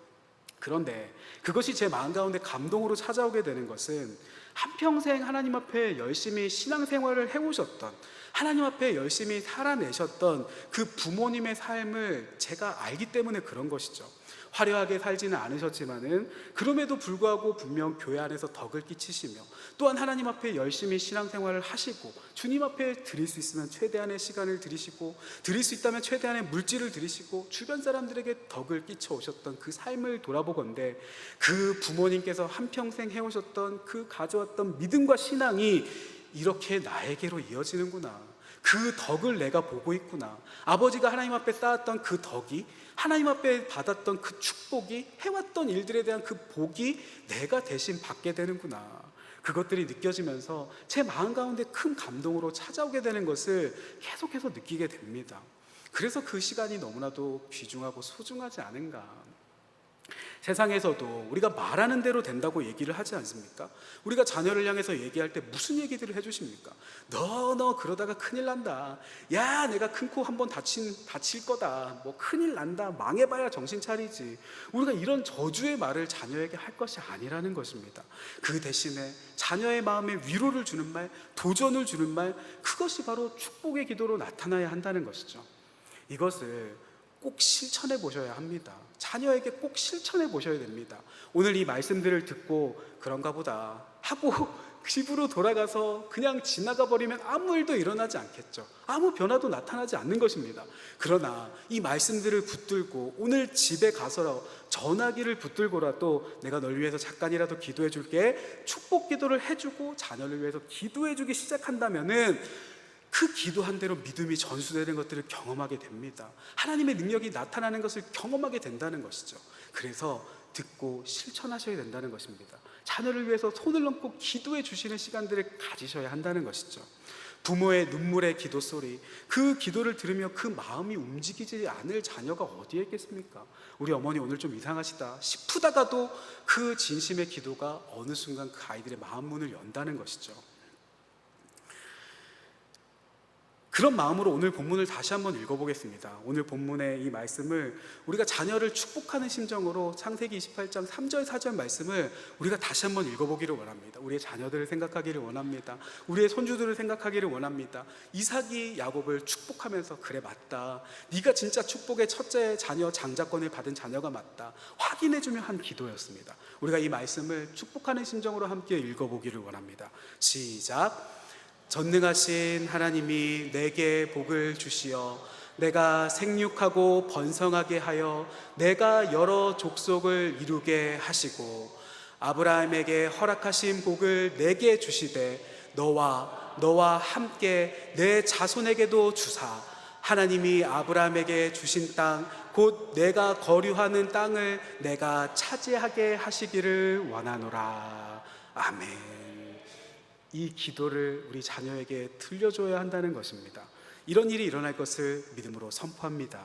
그런데 그것이 제 마음 가운데 감동으로 찾아오게 되는 것은, 한평생 하나님 앞에 열심히 신앙생활을 해오셨던, 하나님 앞에 열심히 살아내셨던 그 부모님의 삶을 제가 알기 때문에 그런 것이죠. 화려하게 살지는 않으셨지만은 그럼에도 불구하고 분명 교회 안에서 덕을 끼치시며, 또한 하나님 앞에 열심히 신앙생활을 하시고 주님 앞에 드릴 수 있으면 최대한의 시간을 드리시고, 드릴 수 있다면 최대한의 물질을 드리시고 주변 사람들에게 덕을 끼쳐 오셨던 그 삶을 돌아보건대, 그 부모님께서 한평생 해오셨던 그 가져왔던 믿음과 신앙이 이렇게 나에게로 이어지는구나, 그 덕을 내가 보고 있구나, 아버지가 하나님 앞에 쌓았던 그 덕이, 하나님 앞에 받았던 그 축복이, 해왔던 일들에 대한 그 복이 내가 대신 받게 되는구나, 그것들이 느껴지면서 제 마음 가운데 큰 감동으로 찾아오게 되는 것을 계속해서 느끼게 됩니다. 그래서 그 시간이 너무나도 귀중하고 소중하지 않은가. 세상에서도 우리가 말하는 대로 된다고 얘기를 하지 않습니까? 우리가 자녀를 향해서 얘기할 때 무슨 얘기들을 해주십니까? 너 그러다가 큰일 난다, 야 내가 큰 코 한번 다칠 거다, 뭐 큰일 난다, 망해봐야 정신 차리지. 우리가 이런 저주의 말을 자녀에게 할 것이 아니라는 것입니다. 그 대신에 자녀의 마음에 위로를 주는 말, 도전을 주는 말, 그것이 바로 축복의 기도로 나타나야 한다는 것이죠. 이것을 꼭 실천해 보셔야 합니다. 자녀에게 꼭 실천해 보셔야 됩니다. 오늘 이 말씀들을 듣고 그런가 보다 하고 집으로 돌아가서 그냥 지나가 버리면 아무 일도 일어나지 않겠죠. 아무 변화도 나타나지 않는 것입니다. 그러나 이 말씀들을 붙들고 오늘 집에 가서 전화기를 붙들고라도 내가 널 위해서 잠깐이라도 기도해 줄게, 축복 기도를 해주고 자녀를 위해서 기도해 주기 시작한다면은 그 기도한 대로 믿음이 전수되는 것들을 경험하게 됩니다. 하나님의 능력이 나타나는 것을 경험하게 된다는 것이죠. 그래서 듣고 실천하셔야 된다는 것입니다. 자녀를 위해서 손을 얹고 기도해 주시는 시간들을 가지셔야 한다는 것이죠. 부모의 눈물의 기도 소리, 그 기도를 들으며 그 마음이 움직이지 않을 자녀가 어디에 있겠습니까? 우리 어머니 오늘 좀 이상하시다 싶다가도 그 진심의 기도가 어느 순간 그 아이들의 마음 문을 연다는 것이죠. 그런 마음으로 오늘 본문을 다시 한번 읽어보겠습니다. 오늘 본문의 이 말씀을 우리가 자녀를 축복하는 심정으로 창세기 28장 3절 4절 말씀을 우리가 다시 한번 읽어보기를 원합니다. 우리의 자녀들을 생각하기를 원합니다. 우리의 손주들을 생각하기를 원합니다. 이삭이 야곱을 축복하면서 그래 맞다, 네가 진짜 축복의 첫째 자녀 장자권을 받은 자녀가 맞다 확인해주며 한 기도였습니다. 우리가 이 말씀을 축복하는 심정으로 함께 읽어보기를 원합니다. 시작. 전능하신 하나님이 내게 복을 주시어 내가 생육하고 번성하게 하여 내가 여러 족속을 이루게 하시고 아브라함에게 허락하신 복을 내게 주시되 너와 함께 내 자손에게도 주사 하나님이 아브라함에게 주신 땅 곧 내가 거류하는 땅을 내가 차지하게 하시기를 원하노라. 아멘. 이 기도를 우리 자녀에게 들려줘야 한다는 것입니다. 이런 일이 일어날 것을 믿음으로 선포합니다.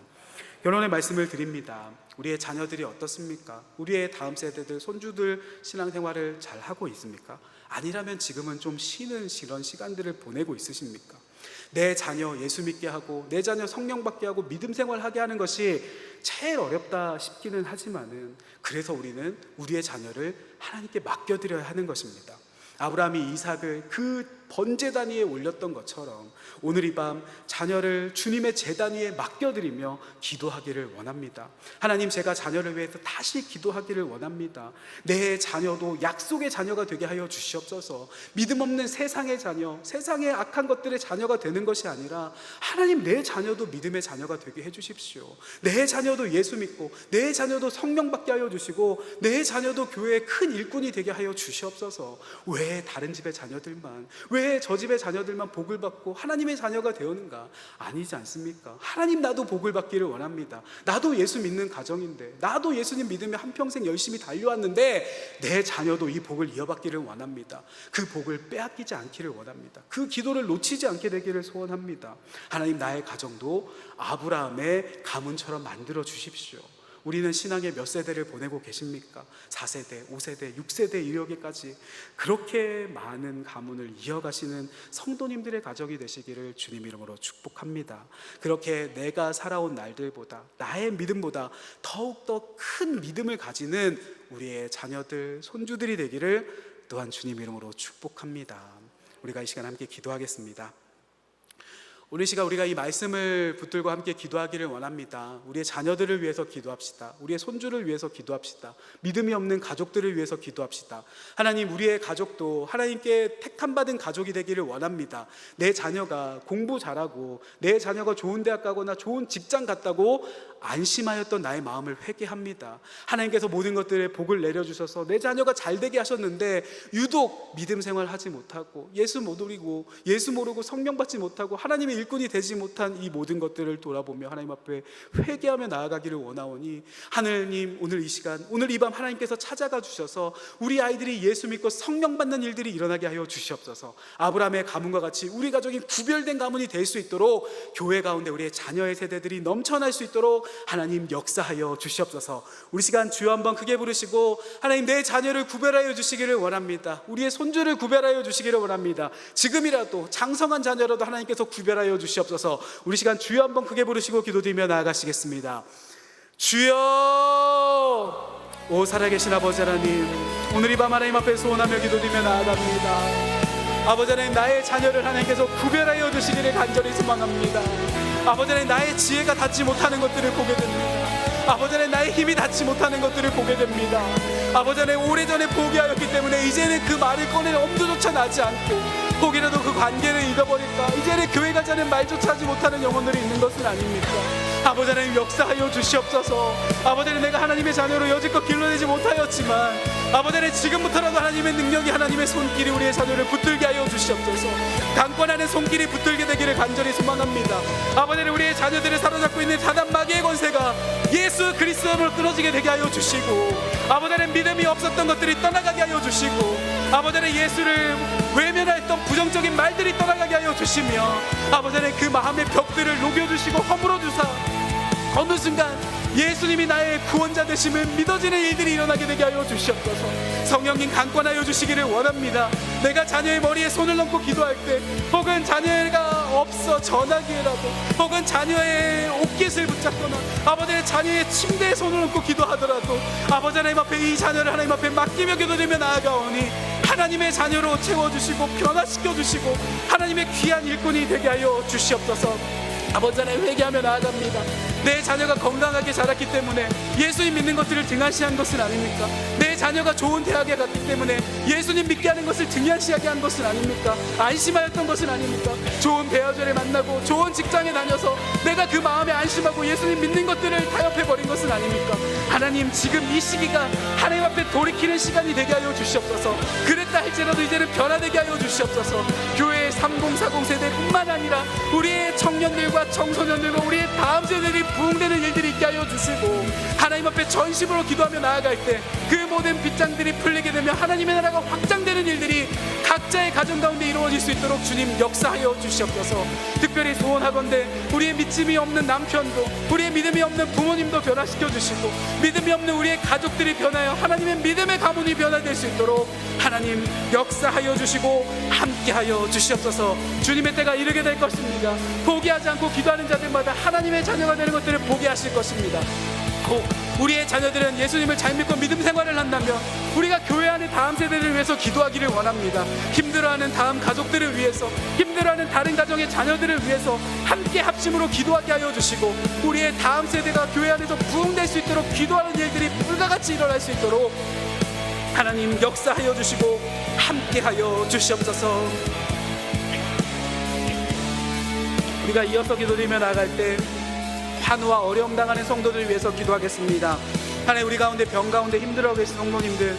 결론의 말씀을 드립니다. 우리의 자녀들이 어떻습니까? 우리의 다음 세대들, 손주들 신앙생활을 잘 하고 있습니까? 아니라면 지금은 좀 쉬는 이런 시간들을 보내고 있으십니까? 내 자녀 예수 믿게 하고 내 자녀 성령 받게 하고 믿음 생활하게 하는 것이 제일 어렵다 싶기는 하지만은 그래서 우리는 우리의 자녀를 하나님께 맡겨드려야 하는 것입니다. 아브라함이 이삭을 그 번제단 위에 올렸던 것처럼 오늘 이 밤 자녀를 주님의 제단 위에 맡겨드리며 기도하기를 원합니다. 하나님, 제가 자녀를 위해서 다시 기도하기를 원합니다. 내 자녀도 약속의 자녀가 되게 하여 주시옵소서. 믿음 없는 세상의 자녀, 세상의 악한 것들의 자녀가 되는 것이 아니라 하나님, 내 자녀도 믿음의 자녀가 되게 해주십시오. 내 자녀도 예수 믿고 내 자녀도 성령 받게 하여 주시고 내 자녀도 교회의 큰 일꾼이 되게 하여 주시옵소서. 왜 다른 집의 자녀들만, 왜 저 집의 자녀들만 복을 받고 하나님의 자녀가 되었는가? 아니지 않습니까? 하나님, 나도 복을 받기를 원합니다. 나도 예수 믿는 가정인데, 나도 예수님 믿으며 한평생 열심히 달려왔는데 내 자녀도 이 복을 이어받기를 원합니다. 그 복을 빼앗기지 않기를 원합니다. 그 기도를 놓치지 않게 되기를 소원합니다. 하나님, 나의 가정도 아브라함의 가문처럼 만들어 주십시오. 우리는 신앙의 몇 세대를 보내고 계십니까? 4세대, 5세대, 6세대 이르기까지 그렇게 많은 가문을 이어가시는 성도님들의 가정이 되시기를 주님 이름으로 축복합니다. 그렇게 내가 살아온 날들보다, 나의 믿음보다 더욱더 큰 믿음을 가지는 우리의 자녀들, 손주들이 되기를 또한 주님 이름으로 축복합니다. 우리가 이 시간 함께 기도하겠습니다. 오늘 시간 우리가 이 말씀을 붙들고 함께 기도하기를 원합니다. 우리의 자녀들을 위해서 기도합시다. 우리의 손주를 위해서 기도합시다. 믿음이 없는 가족들을 위해서 기도합시다. 하나님, 우리의 가족도 하나님께 택함받은 가족이 되기를 원합니다. 내 자녀가 공부 잘하고 내 자녀가 좋은 대학 가거나 좋은 직장 갔다고 안심하였던 나의 마음을 회개합니다. 하나님께서 모든 것들에 복을 내려주셔서 내 자녀가 잘 되게 하셨는데 유독 믿음 생활하지 못하고 예수 못 누리고 예수 모르고 성령 받지 못하고 하나님의 일꾼이 되지 못한 이 모든 것들을 돌아보며 하나님 앞에 회개하며 나아가기를 원하오니 하나님, 오늘 이 시간, 오늘 이 밤 하나님께서 찾아가 주셔서 우리 아이들이 예수 믿고 성령 받는 일들이 일어나게 하여 주시옵소서. 아브라함의 가문과 같이 우리 가족이 구별된 가문이 될 수 있도록 교회 가운데 우리의 자녀의 세대들이 넘쳐날 수 있도록 하나님 역사하여 주시옵소서. 우리 시간 주여 한번 크게 부르시고 하나님, 내 자녀를 구별하여 주시기를 원합니다. 우리의 손주를 구별하여 주시기를 원합니다. 지금이라도 장성한 자녀라도 하나님께서 구별하여 주시옵소서. 우리 시간 주여 한번 크게 부르시고 기도드리며 나아가시겠습니다. 주여! 오 살아계신 아버지 하나님, 오늘 이 밤 하나님 앞에 소원하며 기도드리며 나아갑니다. 아버지 하나님, 나의 자녀를 하나님께서 구별하여 주시기를 간절히 소망합니다. 아버지 하나님, 나의 지혜가 닿지 못하는 것들을 보게 됩니다. 아버지 하나님, 나의 힘이 닿지 못하는 것들을 보게 됩니다. 아버지 하나님, 오래전에 포기하였기 때문에 이제는 그 말을 꺼낼 엄두조차 나지 않고 혹이라도 그 관계를 잃어버릴까, 이제는 교회 가자는 말조차 하지 못하는 영혼들이 있는 것은 아닙니까? 아버지 하나님, 역사하여 주시옵소서. 아버지 하나님, 내가 하나님의 자녀로 여지껏 길러내지 못하였지만 아버지 하나님, 지금부터라도 하나님의 능력이, 하나님의 손길이 우리의 자녀를 붙들게 하여 주시옵소서. 강권하는 손길이 붙들게 되기를 간절히 소망합니다. 아버지 하나님, 우리의 자녀들을 사로잡고 있는 사단 마귀의 권세가 예수 그리스도로 끊어지게 되게 하여 주시고, 아버지 하나님, 믿음이 없었던 것들이 떠나가게 하여 주시고, 아버지 하나님, 예수를 외면했던 부정적인 말들이 떠나가게 하여 주시며, 아버지 하나님, 그 마음의 벽들을 녹여주시고 허물어 주사 어느 순간 예수님이 나의 구원자 되심을 믿어지는 일들이 일어나게 되게 하여 주시옵소서. 성령님, 강권하여 주시기를 원합니다. 내가 자녀의 머리에 손을 얹고 기도할 때, 혹은 자녀가 없어 전화기에라도, 혹은 자녀의 옷깃을 붙잡거나 아버지의 자녀의 침대에 손을 얹고 기도하더라도 아버지 하나님 앞에, 이 자녀를 하나님 앞에 맡기며 기도드리며 나아가오니 하나님의 자녀로 채워주시고 변화시켜주시고 하나님의 귀한 일꾼이 되게 하여 주시옵소서. 아버지 하나님, 회개하며 나아갑니다. 내 자녀가 건강하게 자랐기 때문에 예수님 믿는 것들을 등한시한 것은 아닙니까? 내 자녀가 좋은 대학에 갔기 때문에 예수님 믿게 하는 것을 등한시하게 한 것은 아닙니까? 안심하였던 것은 아닙니까? 좋은 배우자를 만나고 좋은 직장에 다녀서 내가 그 마음에 안심하고 예수님 믿는 것들을 타협해버린 것은 아닙니까? 하나님, 지금 이 시기가 하나님 앞에 돌이키는 시간이 되게 하여 주시옵소서. 그랬다 할지라도 이제는 변화되게 하여 주시옵소서. 교회의 3040 세대뿐만 아니라 우리의 청년들과 청소년들과 우리의 다음 세대들이 부흥되는 일들이 있게 하여 주시고, 하나님 앞에 전심으로 기도하며 나아갈 때 그 모든 빗장들이 풀리게 되며 하나님의 나라가 확장되는 일들이 각자의 가정 가운데 이루어질 수 있도록 주님 역사하여 주시옵소서. 특별히 소원하건대 우리의 믿음이 없는 남편도, 우리의 믿음이 없는 부모님도 변화시켜 주시고, 믿음이 없는 우리의 가족들이 변하여 하나님의 믿음의 가문이 변화될 수 있도록 하나님 역사하여 주시고 함께하여 주시옵소서. 주님의 때가 이르게 될 것입니다. 포기하지 않고 기도하는 자들마다 하나님의 자녀가 되는 것들을 보게 하실 것입니다. 꼭 우리의 자녀들은 예수님을 잘 믿고 믿음 생활을 한다면 우리가 교회 안의 다음 세대를 위해서 기도하기를 원합니다. 힘들어하는 다음 가족들을 위해서, 힘들어하는 다른 가정의 자녀들을 위해서 함께 합심으로 기도하게 하여 주시고, 우리의 다음 세대가 교회 안에서 부흥될 수 있도록 기도하는 일들이 불가같이 일어날 수 있도록 하나님 역사하여 주시고 함께하여 주시옵소서. 우리가 이어서 기도드리며 나아갈 때 환우와 어려움 당하는 성도들을 위해서 기도하겠습니다. 하나님, 우리 가운데 병 가운데 힘들어하고 계신 성도님들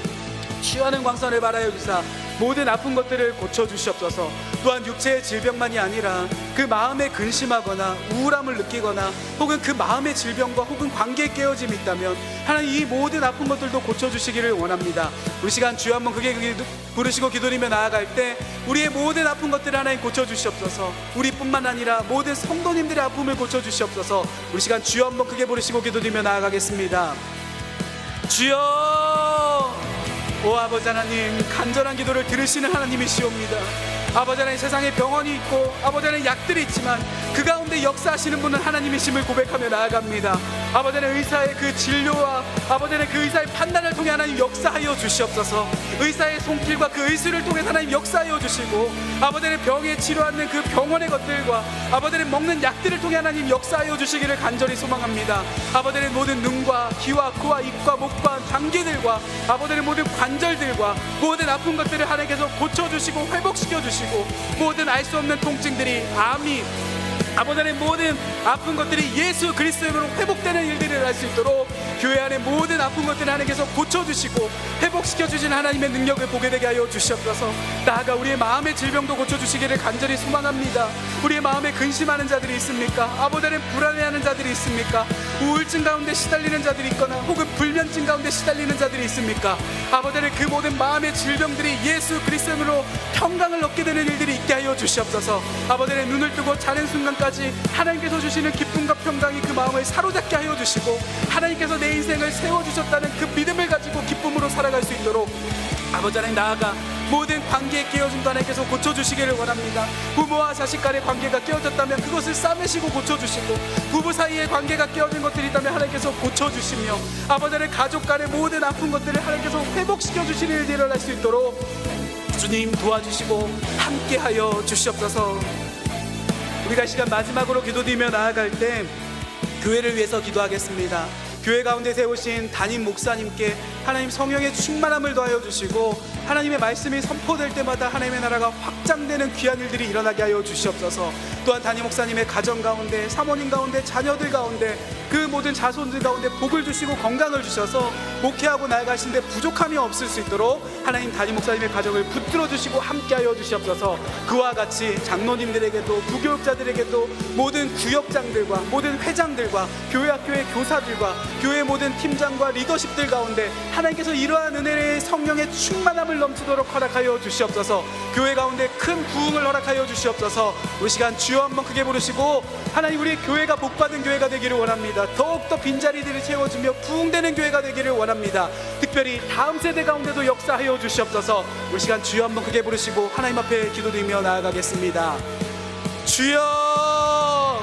치유하는 광선을 바라여 주사 모든 아픈 것들을 고쳐주시옵소서. 또한 육체의 질병만이 아니라 그 마음에 근심하거나 우울함을 느끼거나 혹은 그 마음의 질병과 혹은 관계에 깨어짐이 있다면 하나님, 이 모든 아픈 것들도 고쳐주시기를 원합니다. 우리 시간 주여 한번 크게 부르시고 기도드리며 나아갈 때 우리의 모든 아픈 것들을 하나님 고쳐주시옵소서. 우리뿐만 아니라 모든 성도님들의 아픔을 고쳐주시옵소서. 우리 시간 주여 한번 크게 부르시고 기도드리며 나아가겠습니다. 주여, 오 아버지 하나님, 간절한 기도를 들으시는 하나님이시옵니다. 아버지 하나님, 세상에 병원이 있고 아버지 하나님 약들이 있지만 그 가운데 역사하시는 분은 하나님이심을 고백하며 나아갑니다. 아버지 하나님, 의사의 그 진료와 아버지 하나님 그 의사의 판단을 통해 하나님 역사하여 주시옵소서. 의사의 손길과 그 의술을 통해 하나님 역사하여 주시고, 아버지 하나님 병에 치료하는 그 병원의 것들과 아버지 하나님 먹는 약들을 통해 하나님 역사하여 주시기를 간절히 소망합니다. 아버지 하나님, 모든 눈과 귀와 코와 입과 목과 장기들과 아버지 하나님 모든 관절들과 모든 아픈 것들을 하나님께서 고쳐주시고 회복시켜 주시고, 모든 알 수 없는 통증들이, 암이 아버지 하나님 모든 아픈 것들이 예수 그리스도로 회복되는 일들을 할 수 있도록 교회 안의 모든 아픈 것들을 하나님께서 고쳐주시고 회복시켜주신 하나님의 능력을 보게 되게 하여 주시옵소서. 나아가 우리의 마음의 질병도 고쳐주시기를 간절히 소망합니다. 우리의 마음에 근심하는 자들이 있습니까? 아버지 하나님, 불안해하는 자들이 있습니까? 우울증 가운데 시달리는 자들이 있거나 혹은 불면증 가운데 시달리는 자들이 있습니까? 아버지 하나님, 그 모든 마음의 질병들이 예수 그리스도로 평강을 얻게 되는 일들이 있게 하여 주시옵소서. 아버지 하나님, 눈을 뜨고 자는 순간까지 하나님께서 주시는 기쁨과 평강이 그 마음을 사로잡게 하여 주시고, 하나님께서 내 인생을 세워주셨다는 그 믿음을 가지고 기쁨으로 살아갈 수 있도록 아버지 하나님, 나아가 모든 관계에 깨어짐도 하나님께서 고쳐주시기를 원합니다. 부모와 자식 간의 관계가 깨어졌다면 그것을 싸매시고 고쳐주시고, 부부 사이의 관계가 깨어진 것들이 있다면 하나님께서 고쳐주시며, 아버지 하나님 가족 간의 모든 아픈 것들을 하나님께서 회복시켜주시는 일이 일어날 수 있도록 주님 도와주시고 함께하여 주시옵소서. 우리가 이 시간 마지막으로 기도드리며 나아갈 때 교회를 위해서 기도하겠습니다. 교회 가운데 세우신 담임 목사님께 하나님 성령의 충만함을 더하여 주시고 하나님의 말씀이 선포될 때마다 하나님의 나라가 확장되는 귀한 일들이 일어나게 하여 주시옵소서. 또한 담임 목사님의 가정 가운데, 사모님 가운데, 자녀들 가운데, 그 모든 자손들 가운데 복을 주시고 건강을 주셔서 목회하고 나아가시는데 부족함이 없을 수 있도록 하나님 담임 목사님의 가정을 붙들어 주시고 함께하여 주시옵소서. 그와 같이 장로님들에게도, 부교육자들에게도, 모든 구역장들과 모든 회장들과 교회 학교의 교사들과 교회 모든 팀장과 리더십들 가운데 하나님께서 이러한 은혜의 성령의 충만함을 넘치도록 허락하여 주시옵소서. 교회 가운데 큰 부흥을 허락하여 주시옵소서. 이 시간 주여 한번 크게 부르시고 하나님, 우리 교회가 복받은 교회가 되기를 원합니다. 더욱더 빈자리들이 채워지며 부흥되는 교회가 되기를 원합니다. 특별히 다음 세대 가운데도 역사하여 주시옵소서. 이 시간 주여 한번 크게 부르시고 하나님 앞에 기도드리며 나아가겠습니다. 주여,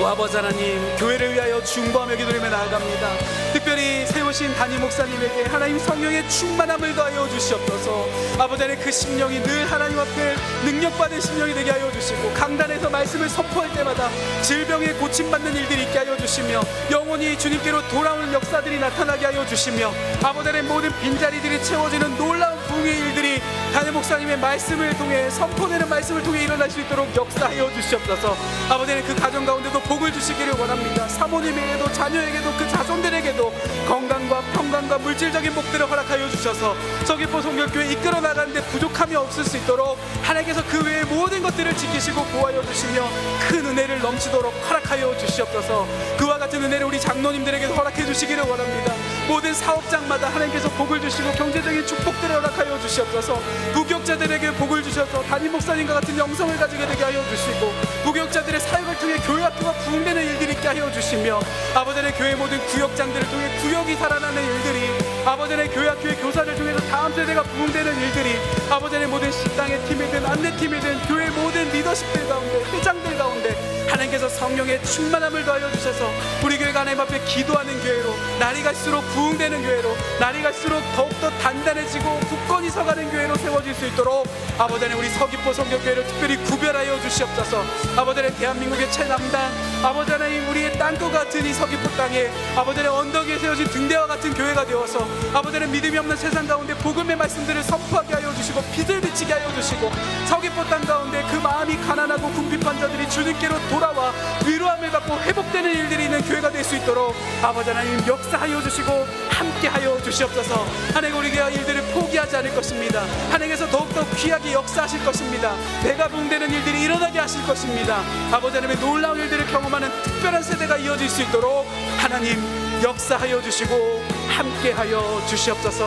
오 아버지 하나님, 교회를 위하여 중보하며 기도드리며 나아갑니다. 특별히 세우신 담임 목사님에게 하나님 성령의 충만함을 더하여 주시옵소서. 아버지 하나님, 그 심령이 늘 하나님 앞에 능력받은 심령이 되게 하여 주시고 강단에서 말씀을 선포할 때마다 질병에 고침받는 일들이 있게 하여 주시며 영원히 주님께로 돌아오는 역사들이 나타나게 하여 주시며 아버지 하나님, 모든 빈자리들이 채워지는 놀라운 부흥의 일들이 담임 목사님의 말씀을 통해, 선포되는 말씀을 통해 일어날 수 있도록 역사하여 주시옵소서. 아버지 하나님, 그 가정 가운데도 복을 주시기를 원합니다. 사모님에게도, 자녀에게도, 그 자손들에게도 건강과 평강과 물질적인 복들을 허락하여 주셔서 서귀포 성결교회 이끌어 나가는데 부족함이 없을 수 있도록 하나님께서 그 외의 모든 것들을 지키시고 보호하여 주시며 큰 은혜를 넘치도록 허락하여 주시옵소서. 그와 같은 은혜를 우리 장로님들에게도 허락해 주시기를 원합니다. 모든 사업장마다 하나님께서 복을 주시고 경제적인 축복들을 허락하여 주시옵소서. 부교육자들에게 복을 주셔서 담임 목사님과 같은 영성을 가지게 되게 하여 주시고 부교육자들의 사역을 통해 교회 학교가 부흥되는 일들이 있게 하여 주시며 아버지 하나님, 교회 모든 구역장들을 통해 구역이 살아나는 일들이, 아버지 하나님, 교회 학교의 교사를 통해서 다음 세대가 부흥되는 일들이, 아버지 하나님, 모든 식당의 팀이든 안내팀이든 교회 모든 리더십들 가운데, 회장들 가운데 하나님께서 성령의 충만함을 더하여 주셔서 우리 교회가 하나님 앞에 기도하는 교회로, 날이 갈수록 부흥되는 교회로, 날이 갈수록 더욱더 단단해지고 굳건히 서가는 교회로 세워질 수 있도록 아버지 하나님, 우리 서귀포 성결교회를 특별히 구별하여 주시옵소서. 아버지 하나님, 대한민국의 최남단, 아버지 하나님, 우리의 땅과 같은 이 서귀포 땅에 아버지 하나님, 언덕 위에 세워진 등대와 같은 교회가 되어서 아버지 하나님, 믿음이 없는 세상 가운데 복음의 말씀들을 선포하게 하여 주시고 빛을 비치게 하여 주시고 서귀포 땅 가운데 그 마음이 가난하고 궁핍한 자들이 주님께로 돌아와 위로함을 받고 회복되는 일들이 있는 교회가 될 수 있도록 아버지 하나님, 역사하여 주시고 함께하여 주시옵소서. 하나님, 우리 교회가 일들을 포기하지 않을 것입니다. 하나님께서 더욱더 귀하게 역사하실 것입니다. 배가 부흥되는 일들이 일어나게 하실 것입니다. 아버지 하나님의 놀라운 일들을 경험하는 특별한 세대가 이어질 수 있도록 하나님 역사하여 주시고 함께하여 주시옵소서.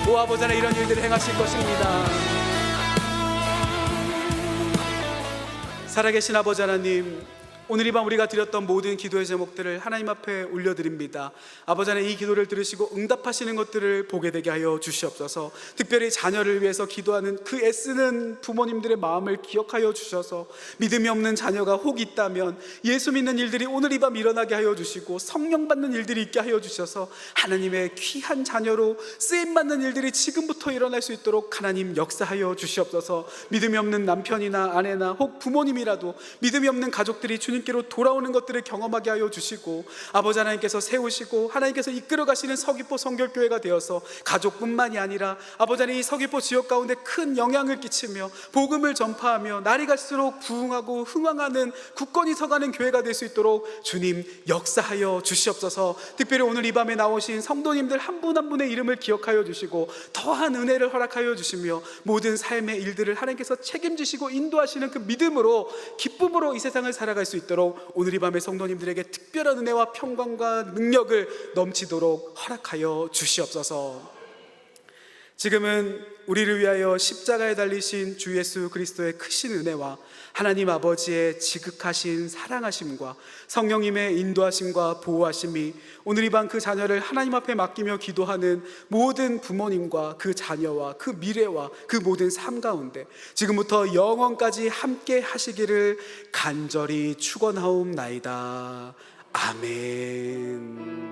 오 아버지 하나님, 이런 일들을 행하실 것입니다. 살아계신 아버지 하나님, 오늘 이 밤 우리가 드렸던 모든 기도의 제목들을 하나님 앞에 올려드립니다. 아버지 하나님, 이 기도를 들으시고 응답하시는 것들을 보게 되게 하여 주시옵소서. 특별히 자녀를 위해서 기도하는 그 애쓰는 부모님들의 마음을 기억하여 주셔서 믿음이 없는 자녀가 혹 있다면 예수 믿는 일들이 오늘 이 밤 일어나게 하여 주시고 성령 받는 일들이 있게 하여 주셔서 하나님의 귀한 자녀로 쓰임받는 일들이 지금부터 일어날 수 있도록 하나님 역사하여 주시옵소서. 믿음이 없는 남편이나 아내나 혹 부모님이라도 믿음이 없는 가족들이 주님께로 돌아오는 것들을 경험하게 하여 주시고 아버지 하나님께서 세우시고 하나님께서 이끌어 가시는 서귀포 성결교회가 되어서 가족뿐만이 아니라 아버지 하나님, 이 서귀포 지역 가운데 큰 영향을 끼치며 복음을 전파하며 날이 갈수록 부흥하고 흥왕하는 굳건히 서가는 교회가 될 수 있도록 주님 역사하여 주시옵소서. 특별히 오늘 이 밤에 나오신 성도님들 한 분 한 분의 이름을 기억하여 주시고 더한 은혜를 허락하여 주시며 모든 삶의 일들을 하나님께서 책임지시고 인도하시는 그 믿음으로, 기쁨으로 이 세상을 살아갈 수 있도록 오늘 이 밤에 성도님들에게 특별한 은혜와 평강과 능력을 넘치도록 허락하여 주시옵소서. 지금은 우리를 위하여 십자가에 달리신 주 예수 그리스도의 크신 은혜와 하나님 아버지의 지극하신 사랑하심과 성령님의 인도하심과 보호하심이 오늘 이 밤 그 자녀를 하나님 앞에 맡기며 기도하는 모든 부모님과 그 자녀와 그 미래와 그 모든 삶 가운데 지금부터 영원까지 함께 하시기를 간절히 축원하옵나이다. 아멘.